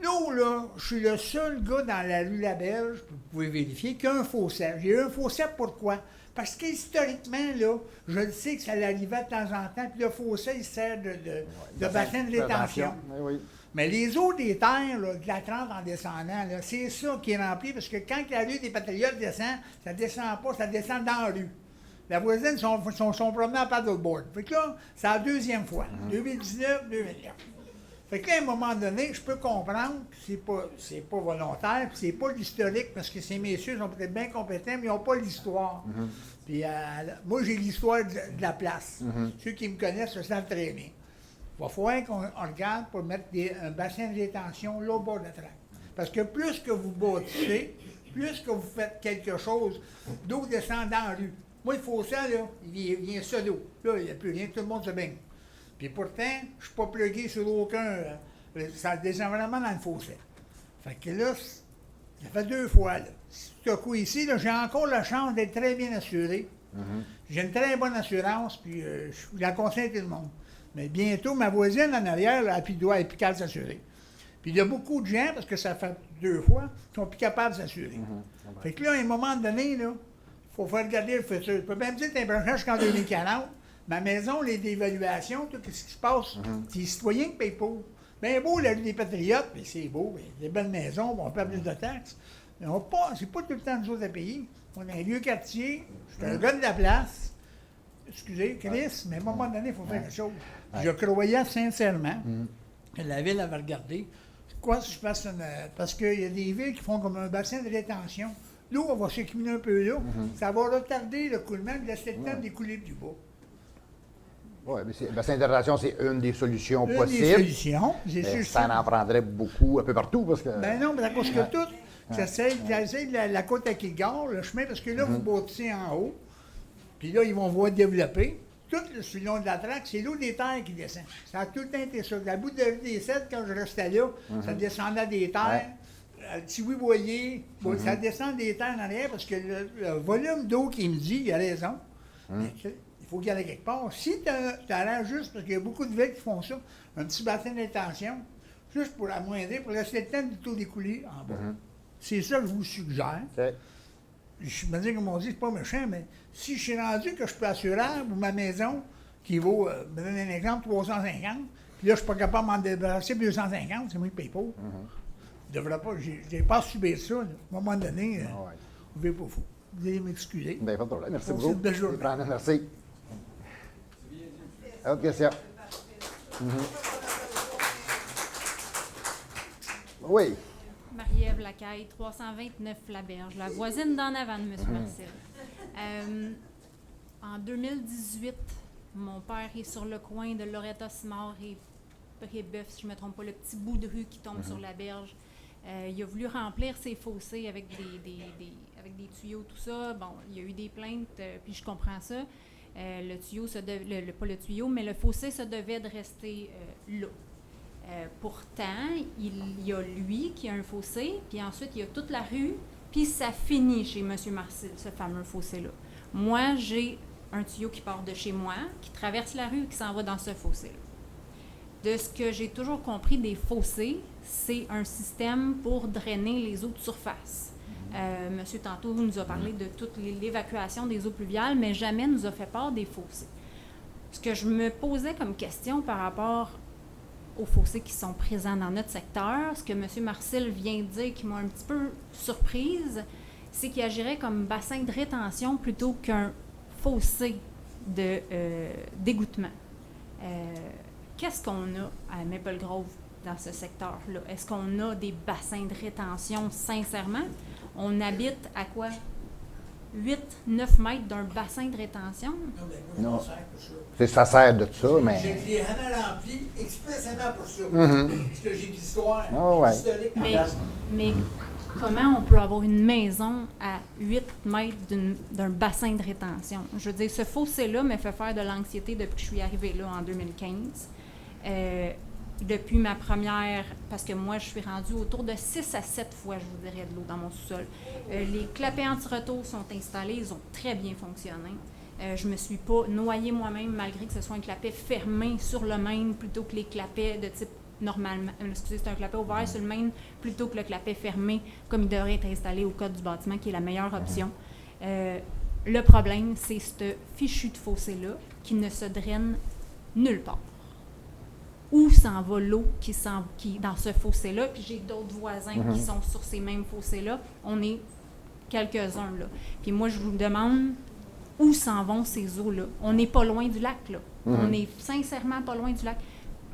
L'eau, là, je suis le seul gars dans la rue Laberge, vous pouvez vérifier, qui a un fossé. J'ai eu un fossé pourquoi? Parce qu'historiquement, là, je le sais que ça l'arrivait de temps en temps, puis le fossé, il sert de bassin de rétention. Oui. Mais les eaux des terres, là, de la 30 en descendant, là, c'est ça qui est rempli, parce que quand la rue des Patriotes descend, ça descend pas, ça descend dans la rue. La voisine sont promenés à paddleboard. Fait que là, c'est la 2e fois, 2019, 2020. Fait que là, à un moment donné, je peux comprendre que c'est pas volontaire, puis c'est pas l'historique, parce que ces messieurs sont peut-être bien compétents, mais ils n'ont pas l'histoire. Puis moi, j'ai l'histoire de la place. Ceux qui me connaissent le savent très bien. Il va falloir qu'on regarde pour mettre un bassin de rétention là au bord de la traque. Parce que plus que vous bâtissez, plus que vous faites quelque chose, d'eau descend dans la rue. Moi, le fossé, là, il vient ça d'eau. Là, il n'y a plus rien, tout le monde se baigne. Puis pourtant, je ne suis pas plugué sur aucun. Ça descend vraiment dans le fossé. Fait que là, ça fait 2 fois. Là. Ce coup ici, là, j'ai encore la chance d'être très bien assuré. J'ai une très bonne assurance, puis je la conseille à tout le monde. Mais bientôt, ma voisine en arrière, elle est plus capable de s'assurer. Puis il y a beaucoup de gens, parce que ça fait 2 fois, qui sont plus capables de s'assurer. Fait que là, à un moment donné, il faut faire regarder le futur. Je peux même dire que c'est un branchage jusqu'en 2040. Ma maison, les dévaluations, tout ce qui se passe, c'est les citoyens qui payent pour. Bien beau, la rue des Patriotes, mais c'est beau, des belles maisons, on paie plus de taxes. Mais c'est pas tout le temps nous autres à payer. On a un vieux quartier, je suis un gars de la place. Excusez, Chris, mais à un moment donné, il faut faire quelque chose. Je croyais sincèrement que la ville avait regardé. Quoi si je fasse parce qu'il y a des villes qui font comme un bassin de rétention. L'eau, on va s'écuminer un peu là. Ça va retarder le coulement, puis laisser le temps d'écouler du bas. Oui, mais le bassin de rétention, c'est une des solutions Une possibles. des solutions, c'est sûr. Ça en prendrait beaucoup, un peu partout, parce que... Ben non, mais à cause que tout, j'essaie la côte à Kilgore, le chemin, parce que là, vous bâtissez en haut, puis là, ils vont voir développer. Tout le long de la traque, c'est l'eau des terres qui descend. Ça a tout le temps été ça. À bout de des 7, quand je restais là, ça descendait des terres. Si vous voyez, ça descend des terres en arrière, parce que le volume d'eau qu'il me dit, il a raison. Mais, il faut qu'il y en ait quelque part. Si tu arranges juste, parce qu'il y a beaucoup de villes qui font ça, un petit bassin de rétention, juste pour amoindrir, pour laisser le temps de tout découler en bas. C'est ça que je vous suggère. Je me dis, comme on dit, c'est pas méchant, mais si je suis rendu que je peux assurable, ou ma maison, qui vaut, je me donne un exemple, 350, puis là, je ne suis pas capable de m'en débarrasser 250, c'est moi qui paye pas. Je devrais pas, j'ai pas à subir ça. Là. À un moment donné, vous n'avez pas fou. Vous allez m'excuser. Bien, pas de problème. Merci Passez beaucoup. une belle journée. Merci. Autre question? Oui. Marie-Ève Lacaille, 329 Laberge, la voisine d'en avant de M. Marcel. En 2018, mon père est sur le coin de Loretta-Simard et Brébeuf, si je ne me trompe pas, le petit bout de rue qui tombe sur la berge. Il a voulu remplir ses fossés avec des tuyaux, tout ça. Bon, il y a eu des plaintes, puis je comprends ça. Le tuyau, pas le tuyau, mais le fossé se devait de rester là. Pourtant, il y a lui qui a un fossé, puis ensuite, il y a toute la rue, puis ça finit chez M. Marcel, ce fameux fossé-là. Moi, j'ai un tuyau qui part de chez moi, qui traverse la rue, qui s'en va dans ce fossé-là. De ce que j'ai toujours compris des fossés, c'est un système pour drainer les eaux de surface. Monsieur tantôt nous a parlé de toute l'évacuation des eaux pluviales, mais jamais nous a fait part des fossés. Ce que je me posais comme question par rapport aux fossés qui sont présents dans notre secteur, ce que M. Marcel vient de dire qui m'a un petit peu surprise, c'est qu'il agirait comme bassin de rétention plutôt qu'un fossé d'égouttement. Qu'est-ce qu'on a à Maple Grove dans ce secteur-là? Est-ce qu'on a des bassins de rétention sincèrement? On habite à quoi? 8-9 mètres d'un bassin de rétention. Non. Ça sert de ça, J'ai mais. clairement rempli expressément pour ça. Mhm. Parce que j'ai de l'histoire Ah ouais. historique. Mais comment on peut avoir une maison à 8 mètres d'un bassin de rétention? Je veux dire, ce fossé-là me fait faire de l'anxiété depuis que je suis arrivée là en 2015. Depuis ma première, parce que moi, je suis rendue autour de 6 à 7 fois, je vous dirais, de l'eau dans mon sous-sol. Les clapets anti-retour sont installés, ils ont très bien fonctionné. Je me suis pas noyée moi-même, malgré que ce soit un clapet fermé sur le main plutôt que les clapets de type normalement. Excusez, c'est un clapet ouvert sur le main plutôt que le clapet fermé, comme il devrait être installé au code du bâtiment, qui est la meilleure option. Le problème, c'est ce fichu de fossé-là qui ne se draine nulle part. Où s'en va l'eau qui dans ce fossé-là, puis j'ai d'autres voisins qui sont sur ces mêmes fossés-là. On est quelques-uns, là. Puis moi, je vous demande où s'en vont ces eaux-là. On n'est pas loin du lac, là. On est sincèrement pas loin du lac.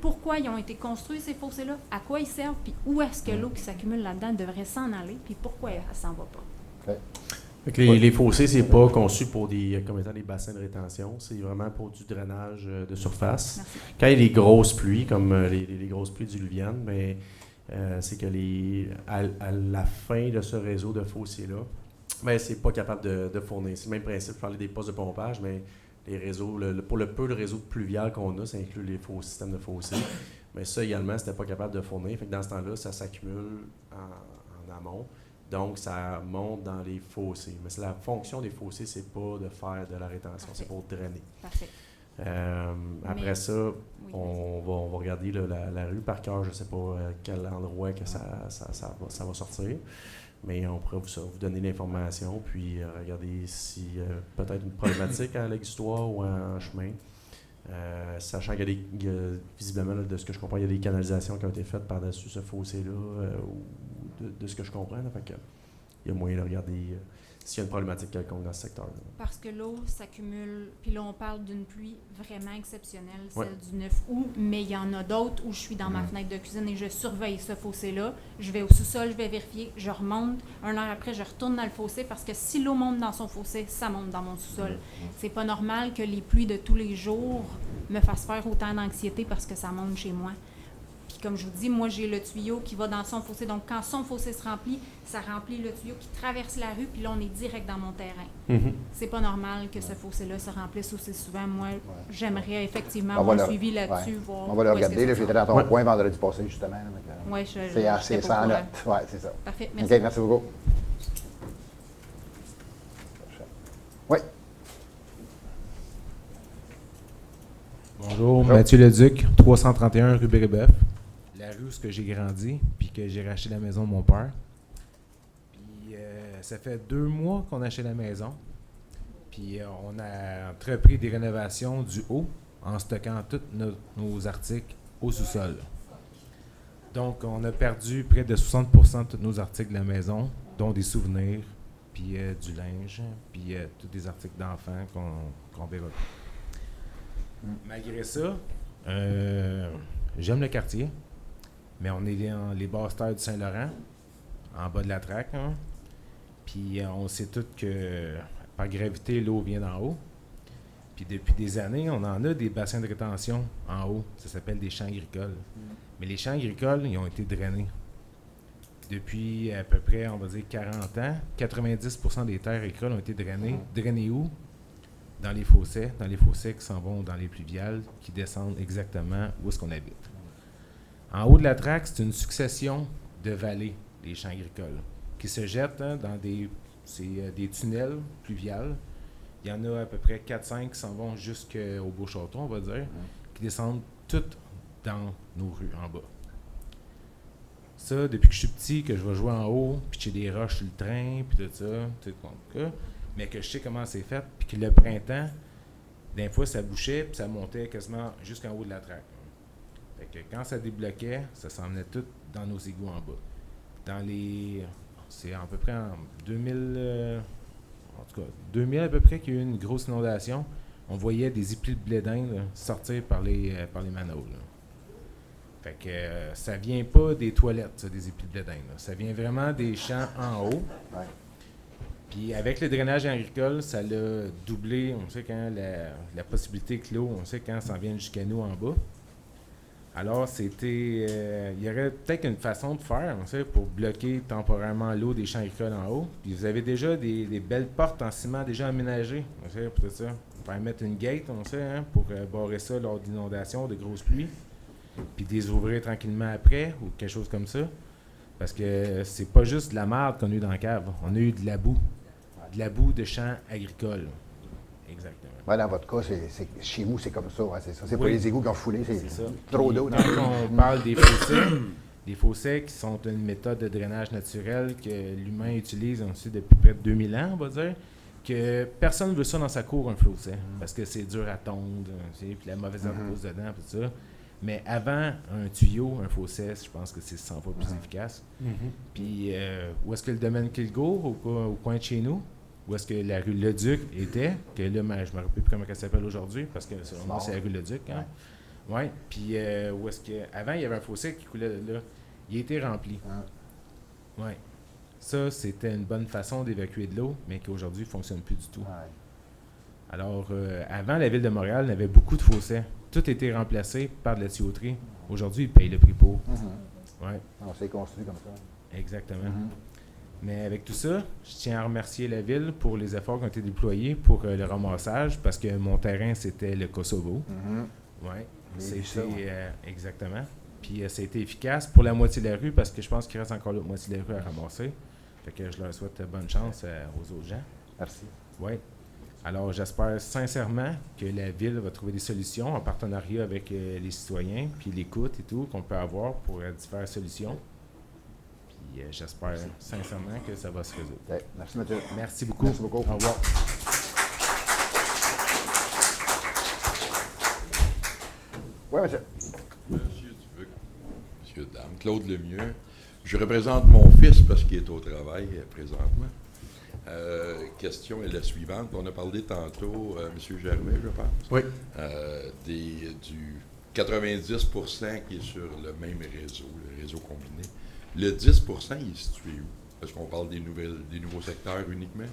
Pourquoi ils ont été construits, ces fossés-là? À quoi ils servent? Puis où est-ce que l'eau qui s'accumule là-dedans devrait s'en aller? Puis pourquoi elle s'en va pas? Fait que les fossés, c'est pas conçu pour comme étant des bassins de rétention, c'est vraiment pour du drainage de surface. Merci. Quand il y a des grosses pluies, comme les grosses pluies diluviennes, mais c'est que à la fin de ce réseau de fossés-là, ben, c'est pas capable de fournir. C'est le même principe, je parlais des postes de pompage, mais les réseaux, pour le peu de réseaux pluvial qu'on a, ça inclut les faux systèmes de fossés. Mais ça également, c'était pas capable de fournir. Fait que dans ce temps-là, ça s'accumule en amont. Donc, ça monte dans les fossés. Mais la fonction des fossés, c'est pas de faire de la rétention, c'est pour drainer. Parfait. Après ça, on va regarder la rue par cœur. Je ne sais pas quel endroit que ça va sortir. Mais on pourrait vous donner l'information, puis regarder si peut-être une problématique à l'exutoire ou en chemin. Sachant qu'il y a visiblement, là, de ce que je comprends, il y a des canalisations qui ont été faites par-dessus ce fossé-là, ou de ce que je comprends. Là, fait que, il y a moyen de regarder s'il y a une problématique quelconque dans ce secteur-là. Parce que l'eau s'accumule, puis là, on parle d'une pluie vraiment exceptionnelle, celle Ouais. du 9 août, mais il y en a d'autres où je suis dans ma fenêtre de cuisine et je surveille ce fossé-là. Je vais au sous-sol, je vais vérifier, je remonte. 1 heure après, je retourne dans le fossé parce que si l'eau monte dans son fossé, ça monte dans mon sous-sol. C'est pas normal que les pluies de tous les jours me fassent faire autant d'anxiété parce que ça monte chez moi. Puis comme je vous dis, moi, j'ai le tuyau qui va dans son fossé. Donc, quand son fossé se remplit, ça remplit le tuyau qui traverse la rue, puis là, on est direct dans mon terrain. C'est pas normal que ce fossé-là se remplisse aussi souvent. Moi, j'aimerais effectivement avoir un suivi là-dessus. Voir On va le où est-ce que regarder. Là, ça j'étais va. dans ton coin vendredi passé, justement. Ouais, C'est ça en note. Oui, c'est ça. Parfait, OK, merci. merci beaucoup. Oui. Bonjour, Mathieu Leduc, 331 rue Brébeuf. La rue où j'ai grandi, puis que j'ai racheté la maison de mon père. Puis ça fait 2 mois qu'on a acheté la maison. Puis on a entrepris des rénovations du haut en stockant tous nos articles au sous-sol. Donc on a perdu près de 60% de tous nos articles de la maison, dont des souvenirs, puis du linge, puis tous des articles d'enfants qu'on verra plus. Malgré ça, j'aime le quartier, mais on est dans les basses terres du Saint-Laurent, en bas de la traque. Hein. Puis on sait tous que par gravité, l'eau vient d'en haut. Puis depuis des années, on en a des bassins de rétention en haut. Ça s'appelle des champs agricoles. Mais les champs agricoles, ils ont été drainés. Depuis à peu près, on va dire 40 ans, 90% des terres agricoles ont été drainées. Drainées où? Dans les fossés qui s'en vont dans les pluviales, qui descendent exactement où est-ce qu'on habite. En haut de la traque, c'est une succession de vallées, les champs agricoles, qui se jettent dans des tunnels pluviales. Il y en a à peu près 4-5 qui s'en vont jusqu'au Beau-Château, on va dire, qui descendent toutes dans nos rues en bas. Ça, depuis que je suis petit, que je vais jouer en haut, puis j'ai des roches sur le train, puis tout ça, tout ça, mais que je sais comment c'est fait, puis que le printemps, d'un fois, ça bouchait, puis ça montait quasiment jusqu'en haut de la traque. Fait que quand ça débloquait, ça s'emmenait tout dans nos égouts en bas. C'est à peu près en 2000, en tout cas, 2000 à peu près qu'il y a eu une grosse inondation. On voyait des éplis de blé d'Inde sortir par les manholes. Là. Fait que ça vient pas des toilettes, ça, des éplis de blé d'Inde. Ça vient vraiment des champs en haut. Ouais. Puis avec le drainage agricole, ça l'a doublé, on sait quand la possibilité que l'eau, on sait quand ça vient jusqu'à nous en bas. Alors, il y aurait peut-être une façon de faire, on sait, pour bloquer temporairement l'eau des champs agricoles en haut. Puis vous avez déjà des belles portes en ciment déjà aménagées, on sait, pour tout ça. On pourrait mettre une gate, on sait, pour barrer ça lors d'inondations, de grosses pluies. Puis des ouvrir tranquillement après, ou quelque chose comme ça. Parce que c'est pas juste de la merde qu'on a eu dans la cave. On a eu de la boue. De la boue de champs agricoles. Exactement. Ouais, dans votre cas, chez vous, c'est comme ça. Ouais, c'est ça. C'est pas Oui. les égouts qui ont foulé, c'est C'est ça. trop d'eau. Quand on parle des fossés qui sont une méthode de drainage naturel que l'humain utilise aussi depuis près de 2000 ans, on va dire, que personne ne veut ça dans sa cour, un fossé, parce que c'est dur à tondre, puis la mauvaise herbe pousse dedans, tout ça. Mais avant un tuyau, un fossé, je pense que c'est 100 fois plus efficace. Puis, où est-ce que le domaine Kilgour, au coin de chez nous, où est-ce que la rue Leduc était, que là, je ne me rappelle plus comment elle s'appelle aujourd'hui, parce que selon moi, c'est la rue Leduc. Hein? Ouais. Puis, où est-ce que. Avant, il y avait un fossé qui coulait de là. Il a été rempli. Ouais. Ça, c'était une bonne façon d'évacuer de l'eau, mais qui aujourd'hui ne fonctionne plus du tout. Ouais. Alors, avant, la ville de Montréal avait beaucoup de fossés. Tout a été remplacé par de la tuyauterie. Aujourd'hui, ils payent le prix pour. Ouais. On s'est construit comme ça. Exactement. Mais avec tout ça, je tiens à remercier la ville pour les efforts qui ont été déployés pour le ramassage, parce que mon terrain, c'était le Kosovo. Oui, c'était exactement. Puis ça a été efficace pour la moitié de la rue, parce que je pense qu'il reste encore l'autre moitié de la rue à ramasser. Fait que je leur souhaite bonne chance aux autres gens. Merci. Oui. Alors, j'espère sincèrement que la ville va trouver des solutions en partenariat avec les citoyens, puis l'écoute et tout qu'on peut avoir pour diverses solutions. Puis j'espère sincèrement que ça va se résoudre. Ouais, merci, Mathieu. Merci beaucoup. Merci beaucoup. Au revoir. Oui, monsieur. Monsieur Dubuc, monsieur, dame, Claude Lemieux. Je représente mon fils parce qu'il est au travail présentement. Question est la suivante. On a parlé tantôt, M. Gervais, je pense. Oui. Du 90% qui est sur le même réseau, le réseau combiné. Le 10%, il est situé où? Est-ce qu'on parle des nouveaux secteurs uniquement?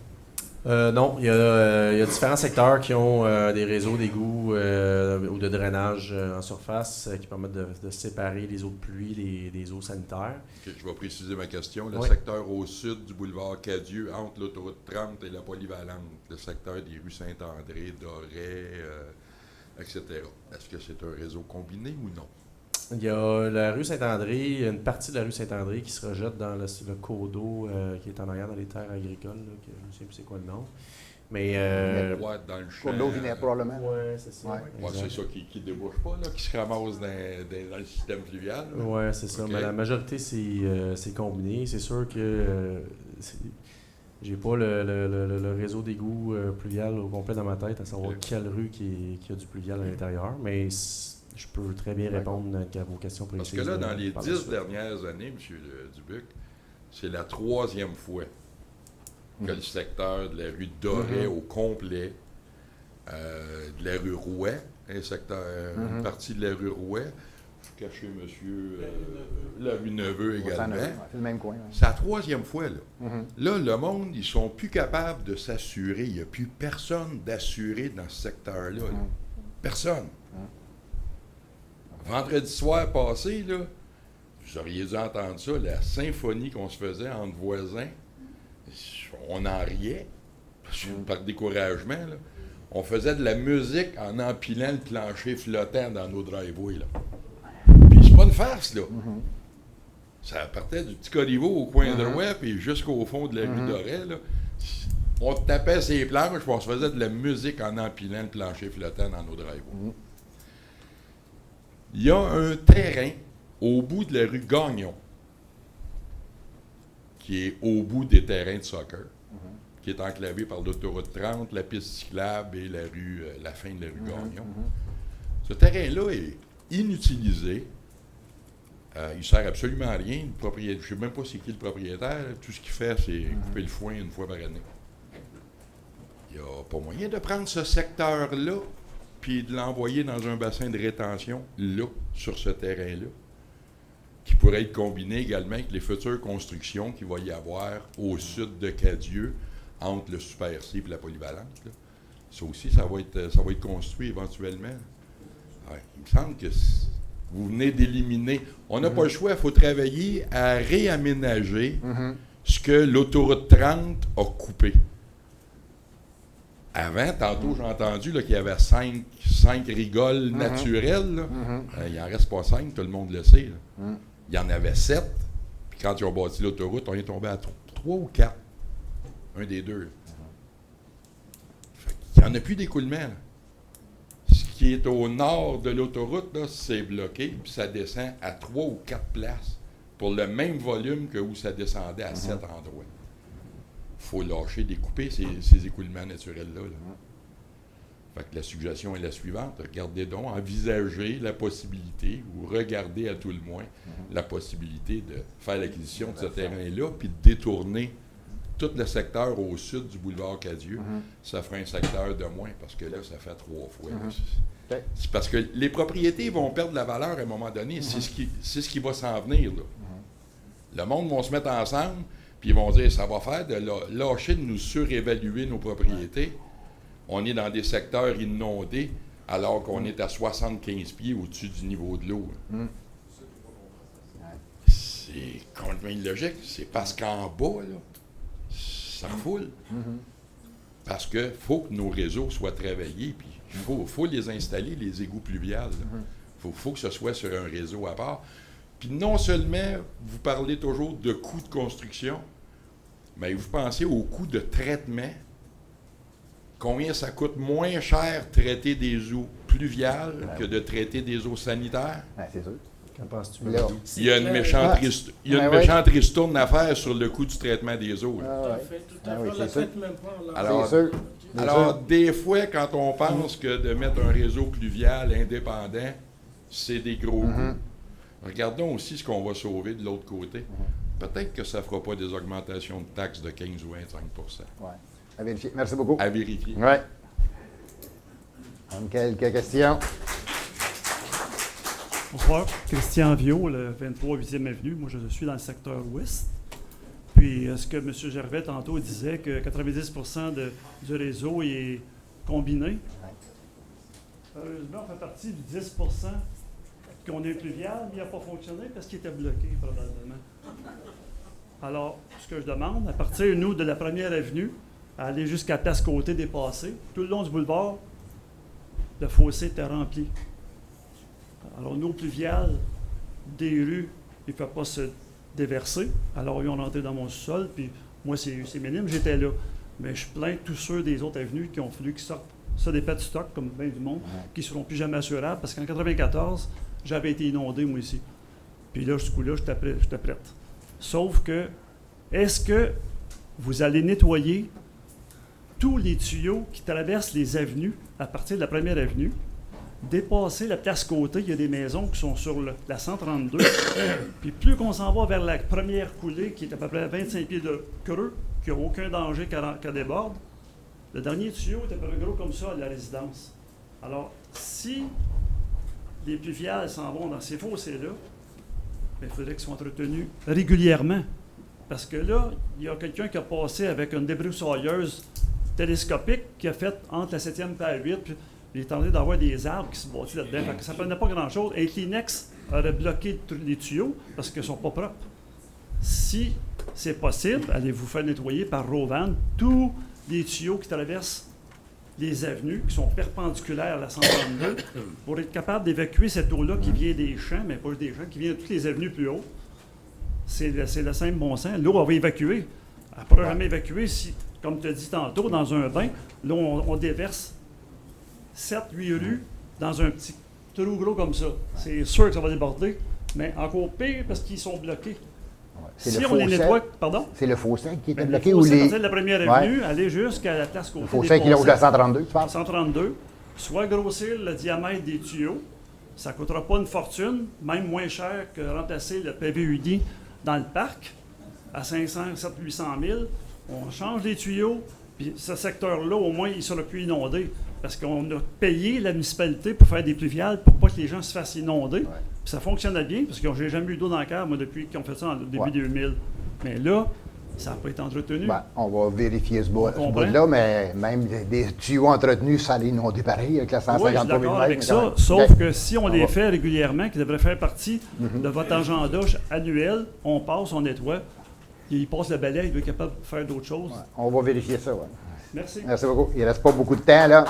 Non, il y a différents secteurs qui ont des réseaux d'égouts ou de drainage en surface qui permettent de séparer les eaux de pluie des eaux sanitaires. Okay, je vais préciser ma question. Le Oui. secteur au sud du boulevard Cadieux, entre l'autoroute 30 et la Polyvalente, le secteur des rues Saint-André, Doré, etc. Est-ce que c'est un réseau combiné ou non? Il y a la rue Saint-André, une partie de la rue Saint-André qui se rejette dans le cours d'eau qui est en arrière dans les terres agricoles, là, que je ne sais plus c'est quoi le nom. Mais Ouais, dans le champ. Pour l'eau vinaire, probablement. oui, c'est ça. Ouais. Ouais, c'est ça qui ne débouche pas, là, qui se ramasse dans le système fluvial. là. Oui, c'est ça. Ok. Mais la majorité, c'est combiné. C'est sûr que j'ai pas le réseau d'égouts pluvial au complet dans ma tête, à savoir Ok. quelle rue qui a du pluvial à l'intérieur. Mais je peux très bien répondre à vos questions Parce précises. que là, dans les par la 10 suite. dernières années, M. Dubuc, c'est la 3e fois que le secteur de la rue Doré au complet, de la rue Rouet, une partie de la rue Rouet, je cachais monsieur, la rue Neveu également. C'est le même coin. Ouais. C'est la 3e fois, là. Là, le monde, ils sont plus capables de s'assurer. Il n'y a plus personne d'assuré dans ce secteur-là. là. Personne. Vendredi soir passé, là, vous auriez dû entendre ça, la symphonie qu'on se faisait entre voisins. On en riait, par découragement. Là. On faisait de la musique en empilant le plancher flottant dans nos driveways. Là. Puis c'est pas une farce, là. Ça partait du petit Coliveau au coin droit, puis jusqu'au fond de la rue Doré, là. On tapait ses planches, puis on se faisait de la musique en empilant le plancher flottant dans nos driveways. Il y a un terrain au bout de la rue Gagnon, qui est au bout des terrains de soccer, qui est enclavé par l'autoroute 30, la piste cyclable et la fin de la rue Gagnon. Ce terrain-là est inutilisé. Il ne sert absolument à rien. Je ne sais même pas c'est qui le propriétaire. Tout ce qu'il fait, c'est couper le foin une fois par année. Il n'y a pas moyen de prendre ce secteur-là puis de l'envoyer dans un bassin de rétention, là, sur ce terrain-là, qui pourrait être combiné également avec les futures constructions qu'il va y avoir au sud de Cadieux, entre le Super C et la polyvalente. Là. Ça aussi, ça va être construit éventuellement. Ouais, il me semble que vous venez d'éliminer. On n'a pas le choix, il faut travailler à réaménager ce que l'autoroute 30 a coupé. Avant, tantôt, j'ai entendu là, qu'il y avait 5 rigoles naturelles. Là. Il n'en reste pas 5, tout le monde le sait. Il y en avait 7. Puis quand ils ont bâti l'autoroute, on est tombé à 3 ou 4. Un des deux. Il n'y en a plus d'écoulement. Là. Ce qui est au nord de l'autoroute, là, c'est bloqué, puis ça descend à 3 ou 4 places pour le même volume que où ça descendait à 7 endroits. Il faut lâcher, découper ces écoulements naturels-là. Là. Fait que la suggestion est la suivante. Regardez donc, envisagez la possibilité, ou regardez à tout le moins la possibilité de faire l'acquisition de ce terrain-là, puis de détourner tout le secteur au sud du boulevard Cadieux. Ça ferait un secteur de moins, parce que là, ça fait 3 fois. C'est parce que les propriétés vont perdre la valeur à un moment donné. C'est ce qui va s'en venir. Là. Le monde va se mettre ensemble, puis ils vont dire, ça va faire de lâcher de nous surévaluer nos propriétés. On est dans des secteurs inondés, alors qu'on est à 75 pieds au-dessus du niveau de l'eau. C'est complètement illogique. C'est parce qu'en bas, là, ça foule. Parce qu'il faut que nos réseaux soient travaillés, puis il faut les installer, les égouts pluviales. Il faut que ce soit sur un réseau à part. Puis non seulement, vous parlez toujours de coûts de construction, mais vous pensez aux coûts de traitement. Combien ça coûte moins cher traiter des eaux pluviales que de traiter des eaux sanitaires? C'est sûr. Qu'en penses-tu? Il y a une méchante ristourne à faire sur le coût du traitement des eaux. Alors, des fois, quand on pense que de mettre un réseau pluvial indépendant, c'est des gros coûts. Regardons aussi ce qu'on va sauver de l'autre côté. Peut-être que ça ne fera pas des augmentations de taxes de 15 ou 25 Oui. À vérifier. Merci beaucoup. À vérifier. Oui. Quelques questions? Bonsoir. Christian Viau, le 23 8e Avenue. Moi, je suis dans le secteur ouest. Puis, ce que M. Gervais, tantôt, disait que 90% du réseau est combiné. Heureusement, on fait partie du 10% qu'on est pluvial, mais il n'a pas fonctionné parce qu'il était bloqué, probablement. Alors, ce que je demande, à partir, nous, de la première avenue, à aller jusqu'à Place Côté dépassé, tout le long du boulevard, le fossé était rempli. Alors, l'eau pluviale des rues, il ne peut pas se déverser. Alors, ils ont rentré dans mon sous-sol, puis moi, c'est minime, j'étais là. Mais je plains tous ceux des autres avenues qui ont fallu qu'ils sortent ça des pets de stock, comme bien du monde, qui ne seront plus jamais assurables, parce qu'en 1994, j'avais été inondé, moi, ici. Puis là, ce coup-là, j'étais prête. Sauf que, est-ce que vous allez nettoyer tous les tuyaux qui traversent les avenues, à partir de la première avenue, dépasser la Place Côté, il y a des maisons qui sont sur la 132, puis plus qu'on s'en va vers la première coulée, qui est à peu près 25 pieds de creux, qui n'a aucun danger qu'elle déborde, le dernier tuyau est à peu près gros comme ça à la résidence. Alors, si les pluviales s'en vont dans ces fossés-là, il faudrait qu'ils soient entretenus régulièrement. Parce que là, il y a quelqu'un qui a passé avec une débroussailleuse télescopique qui a fait entre la 7e et la 8, puis il est tenté d'avoir des arbres qui se bâtissent là-dedans. Fait que ça ne prenait pas grand-chose. Et Kleenex aurait bloqué les tuyaux parce qu'ils ne sont pas propres. Si c'est possible, allez vous faire nettoyer par Rovan tous les tuyaux qui traversent les avenues, qui sont perpendiculaires à la 132, pour être capable d'évacuer cette eau-là qui vient des champs, mais pas juste des champs, qui vient de toutes les avenues plus haut. C'est le simple bon sens. L'eau, elle va évacuer. Elle ne pourra jamais évacuer si, comme tu as dit tantôt, dans un bain, là, on déverse 7-8 rues dans un petit trou gros comme ça. C'est sûr que ça va déborder, mais encore pire parce qu'ils sont bloqués. Si on les nettoie, pardon? C'est le fossé qui était bloqué le ou fossé, les... de la première avenue, aller jusqu'à la Place Côté. Le fossé qui est au de la 132, tu parles? 132. Soit grossir le diamètre des tuyaux. Ça ne coûtera pas une fortune, même moins cher que remplacer le PVUD dans le parc à 500, 700, 800 000. On change les tuyaux, puis ce secteur-là, au moins, il ne sera plus inondé. Parce qu'on a payé la municipalité pour faire des pluviales pour pas que les gens se fassent inonder. Puis ça fonctionnait bien, parce que j'ai jamais eu d'eau dans le cœur, moi, depuis qu'ils ont fait ça en début 2000. Mais là, Ça n'a pas été entretenu. Ben, on va vérifier ce comprend. bout-là, mais même des tuyaux entretenus, ça allait inonder pareil avec la Oui, je suis 153 000 d'accord mètres. avec mais ça, quand même. sauf OK. que si on On les va- fait régulièrement, qui devrait faire partie de votre agenda annuel, on passe, on nettoie, il passe le balai, il est capable de faire d'autres choses. Ouais, on va vérifier ça, ouais. Merci. Merci beaucoup. Il ne reste pas beaucoup de temps, là.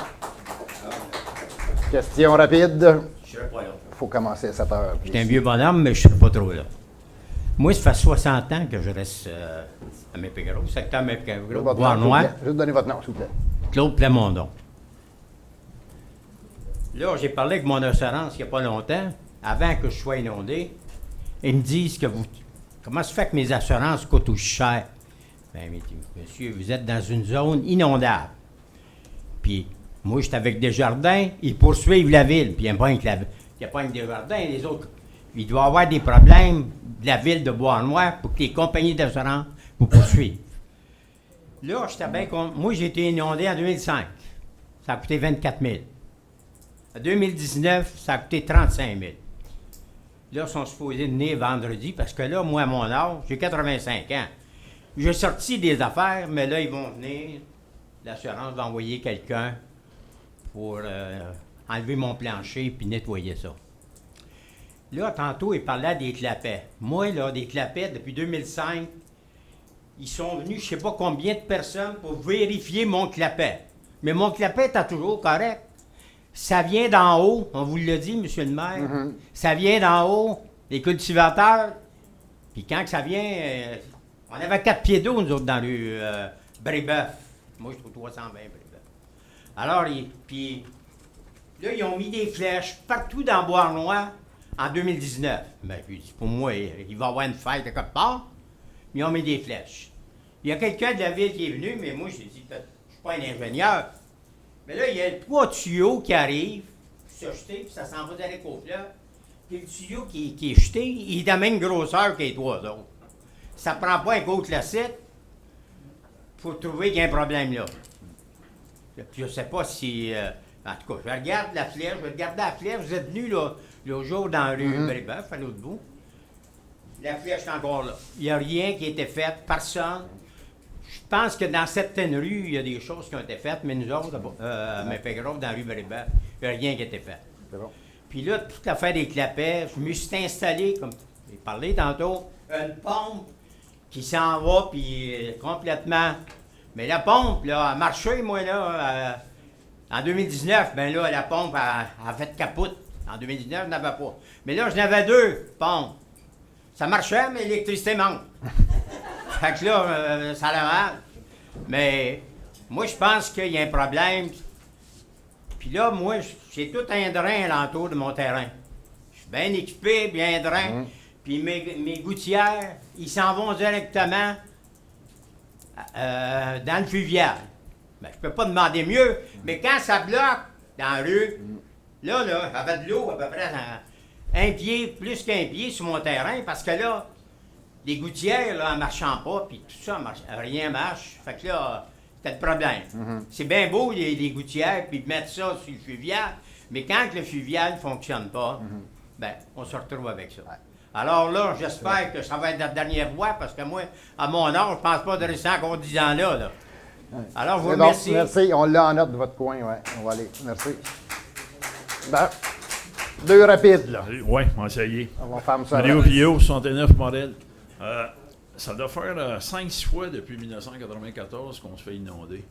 Question rapide. Je serai pas là. Il faut commencer à 7 heures. Je suis un vieux bonhomme, mais je ne serai pas trop là. Moi, ça fait 60 ans que je reste à Mépégros, secteur Mépégros, Bois-Noir, Juste donner votre nom, s'il vous plaît. Claude Plamondon. Là, j'ai parlé avec mon assurance il n'y a pas longtemps, avant que je sois inondé. Ils me disent que comment se fait que mes assurances coûtent aussi cher? Ben, monsieur, vous êtes dans une zone inondable. Puis, moi, j'étais avec Desjardins, ils poursuivent la ville. Puis, il n'y a pas que Desjardins, les autres. Il doit y avoir des problèmes de la ville de Bois-Noir pour que les compagnies d'assurance vous poursuivent. Là, j'étais bien moi, j'ai été inondé en 2005. Ça a coûté 24 000. En 2019, ça a coûté 35 000. Là, ils sont supposés venir vendredi parce que là, moi, à mon âge, j'ai 85 ans. J'ai sorti des affaires, mais là, ils vont venir. L'assurance va envoyer quelqu'un pour enlever mon plancher puis nettoyer ça. Là, tantôt, il parlait des clapets. Moi, là, des clapets, depuis 2005, ils sont venus, je ne sais pas combien de personnes, pour vérifier mon clapet. Mais mon clapet est toujours correct. Ça vient d'en haut, on vous l'a dit, monsieur le maire. Ça vient d'en haut, les cultivateurs. Puis quand que ça vient, on avait 4 pieds d'eau, nous autres, dans le Brébeuf. Moi, je trouve 320 Brébeuf. Alors, puis là, ils ont mis des flèches partout dans Bois-Noir en 2019. Ben, puis, pour moi, il va y avoir une fête quelque part. Ils ont mis des flèches. Il y a quelqu'un de la ville qui est venu, mais moi, j'ai dit, je ne suis pas un ingénieur. Mais là, il y a 3 tuyaux qui arrivent, qui sont jetés, puis ça s'en va direct au fleuve. Puis le tuyau qui est jeté, il est de la même grosseur que les 3 autres. Ça ne prend pas un gros classique pour trouver qu'il y a un problème là. Puis je ne sais pas si... en tout cas, je regarde la flèche, je vais regarder la flèche. Vous êtes venu là, le jour dans la rue Brébeuf, à l'autre bout. La flèche est encore là. Il n'y a rien qui a été fait, personne. Je pense que dans certaines rues, il y a des choses qui ont été faites, mais nous autres, à Mépégros, dans la rue Brébeuf, il n'y a rien qui a été fait. C'est bon. Puis là, toute l'affaire des clapets, je me suis installé, comme j'ai parlé tantôt, une pompe qui s'en va, puis complètement. Mais la pompe, là, a marché, moi, là, en 2019, ben là, la pompe a fait capote. En 2019, je n'avais pas. Mais là, je n'avais 2 pompes. Ça marchait, mais l'électricité manque. Fait que là, ça allait mal. Mais moi, je pense qu'il y a un problème. Puis là, moi, j'ai tout un drain alentour de mon terrain. Je suis bien équipé, bien drain. Puis mes gouttières, ils s'en vont directement dans le fluvial. Ben, je peux pas demander mieux, mais quand ça bloque dans la rue, là, j'avais de l'eau à peu près un pied, plus qu'un pied sur mon terrain, parce que là, les gouttières, là, en marchant pas, puis tout ça, rien marche. Fait que là, c'était le problème. C'est bien beau, les gouttières, puis de mettre ça sur le fluvial, mais quand le fluvial ne fonctionne pas, ben, on se retrouve avec ça. Alors là, j'espère que ça va être la dernière fois, parce que moi, à mon âge, je pense pas de rester encore 10 ans là. Alors, je vous C'est bon, remercie. merci. On l'a en note de votre coin, ouais. On va aller. Merci. Ben, 2 rapides, là. Oui, on va essayer. On va faire ça. Mario Villot, 69 modèle. Ça doit faire 5-6 fois depuis 1994 qu'on se fait inonder.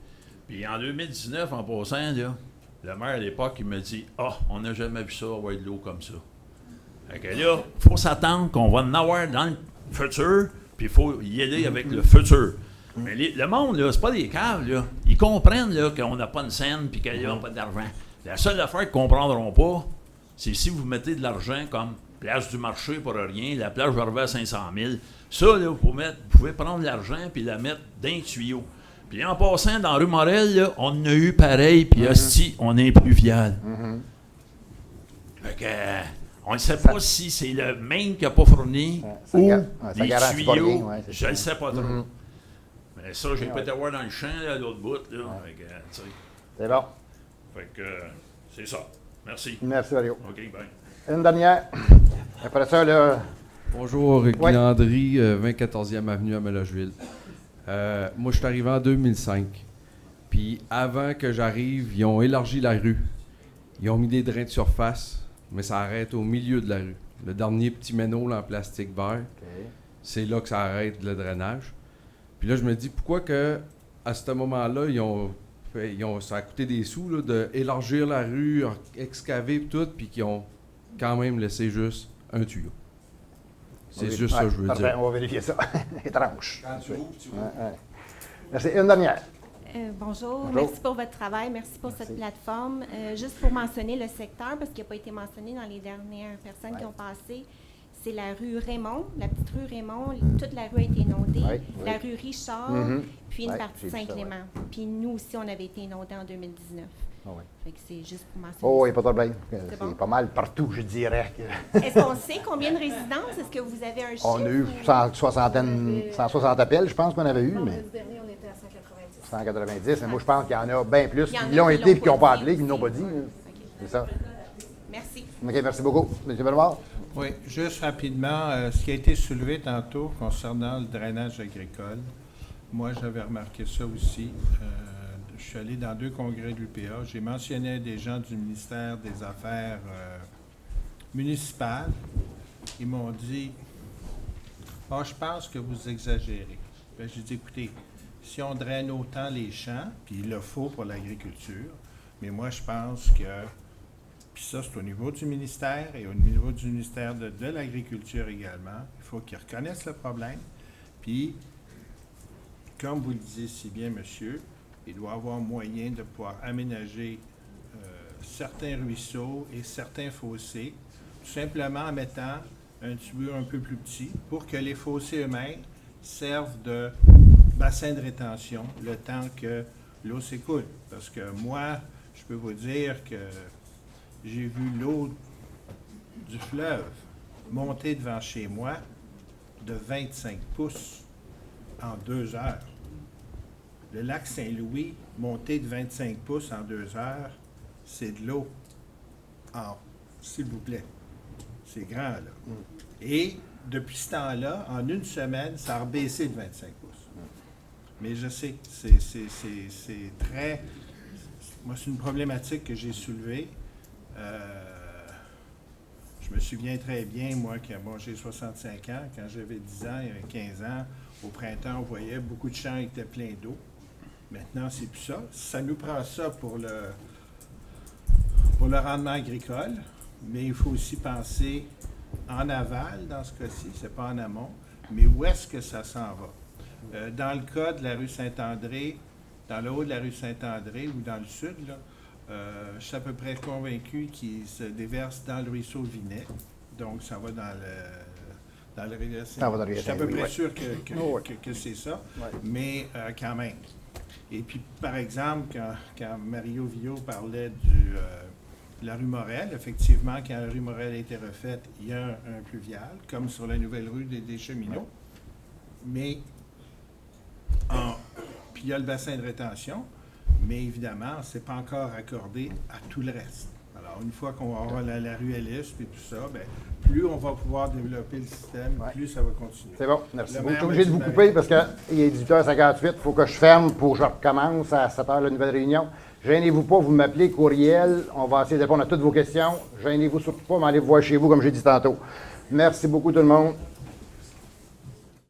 Puis en 2019, en passant, là, le maire à l'époque, il me dit « Ah, on n'a jamais vu ça, avoir de l'eau comme ça. » Fait que là, il faut s'attendre qu'on va en avoir dans le futur, puis il faut y aller avec le futur. Mais le monde, là, c'est pas des caves, là. Ils comprennent là, qu'on n'a pas une scène puis qu'il n'y a pas d'argent. La seule affaire qu'ils ne comprendront pas, c'est si vous mettez de l'argent comme place du marché pour rien, la place va arriver à 500 000. Ça, là, vous pouvez prendre l'argent puis la mettre dans un tuyau. Puis en passant dans rue Morel, là, on en a eu pareil, puis hostie, on est pluvial. Fait que, on ne sait pas si c'est le Maine qui n'a pas fourni ça ou ça les garantit pas tuyaux. rien, ouais, c'est Je ne ça. sais pas trop. Mais ça, j'ai peut-être voir dans le champ, là, à l'autre bout. Là. Fait que, tu sais. C'est bon. Fait que, c'est ça. Merci. Merci, Mario. OK, bye. Une dernière. Après ça, là. Bonjour, Guy Ouais. Landry, 24e avenue à Mélocheville. Moi, je suis arrivé en 2005. Puis avant que j'arrive, ils ont élargi la rue. Ils ont mis des drains de surface, mais ça arrête au milieu de la rue. Le dernier petit méno là, en plastique vert, c'est là que ça arrête le drainage. Puis là, je me dis, pourquoi que à ce moment-là, ça a coûté des sous là, d'élargir la rue, excaver et tout, puis qu'ils ont quand même laissé juste un tuyau. C'est juste ça que je veux dire. On va vérifier ça. Étrange. Quand tu ouvres, tu ouvres. Merci. Une dernière. Bonjour, merci pour votre travail, merci pour cette plateforme. Juste pour mentionner le secteur, parce qu'il n'a pas été mentionné dans les dernières personnes qui ont passé, c'est la rue Raymond, la petite rue Raymond. Toute la rue a été inondée. La rue Richard, puis une partie de Saint-Clément. Puis nous aussi, on avait été inondés en 2019. Fait que c'est juste pour mentionner. Oh, il n'y a pas de problème. C'est pas mal partout, je dirais. Est-ce qu'on sait combien de résidences? Est-ce que vous avez un chiffre? On a eu 160 appels, je pense qu'on avait eu. Mais... dernier, on était à 190. 190, mais moi, je pense qu'il y en a bien plus qui l'ont été et qui n'ont pas appelé, qui ne l'ont pas dit. C'est ça. Merci. OK, merci beaucoup. M. Bellemare? Oui, juste rapidement, ce qui a été soulevé tantôt concernant le drainage agricole, moi, j'avais remarqué ça aussi. Je suis allé dans 2 congrès de l'UPA. J'ai mentionné des gens du ministère des Affaires municipales. Ils m'ont dit « Ah, je pense que vous exagérez. » J'ai dit « Écoutez, si on draine autant les champs, puis il le faut pour l'agriculture, mais moi, je pense que... » Puis ça, c'est au niveau du ministère et au niveau du ministère de l'Agriculture également. Il faut qu'ils reconnaissent le problème. Puis, comme vous le disiez si bien, monsieur, il doit y avoir moyen de pouvoir aménager certains ruisseaux et certains fossés, tout simplement en mettant un tuyau un peu plus petit pour que les fossés eux-mêmes servent de bassin de rétention le temps que l'eau s'écoule. Parce que moi, je peux vous dire que j'ai vu l'eau du fleuve monter devant chez moi de 25 pouces en 2 heures. Le lac Saint-Louis, monter de 25 pouces en 2 heures, c'est de l'eau. S'il vous plaît. C'est grand, là. Et depuis ce temps-là, en une semaine, ça a rebaissé de 25 pouces. Mais je sais, c'est très... Moi, c'est une problématique que j'ai soulevée. Je me souviens très bien, moi, que j'ai 65 ans, quand j'avais 10 ans, il y avait 15 ans, au printemps, on voyait beaucoup de champs qui étaient pleins d'eau. Maintenant, c'est plus ça. Ça nous prend ça pour le rendement agricole, mais il faut aussi penser en aval, dans ce cas-ci, c'est pas en amont, mais où est-ce que ça s'en va? Dans le cas de la rue Saint-André, dans le haut de la rue Saint-André ou dans le sud, là, je suis à peu près convaincu qu'il se déverse dans le ruisseau Vinet. Donc, ça va dans le rivière Saint-Louis. Je suis à peu près sûr que c'est ça, mais quand même. Et puis, par exemple, quand Mario Villot parlait de la rue Morel, effectivement, quand la rue Morel a été refaite, il y a un pluvial, comme sur la nouvelle rue des Cheminots. Mais, puis il y a le bassin de rétention. Mais évidemment, ce n'est pas encore accordé à tout le reste. Alors, une fois qu'on va avoir la rue Ellis et tout ça, bien, plus on va pouvoir développer le système, plus ça va continuer. C'est bon, merci beaucoup. Je suis obligé de vous couper parce qu'il est 18h58. Il faut que je ferme pour que je recommence à 7h la nouvelle réunion. Gênez-vous pas, vous m'appelez, courriel. On va essayer de répondre à toutes vos questions. Gênez-vous surtout pas, mais allez vous voir chez vous, comme j'ai dit tantôt. Merci beaucoup tout le monde.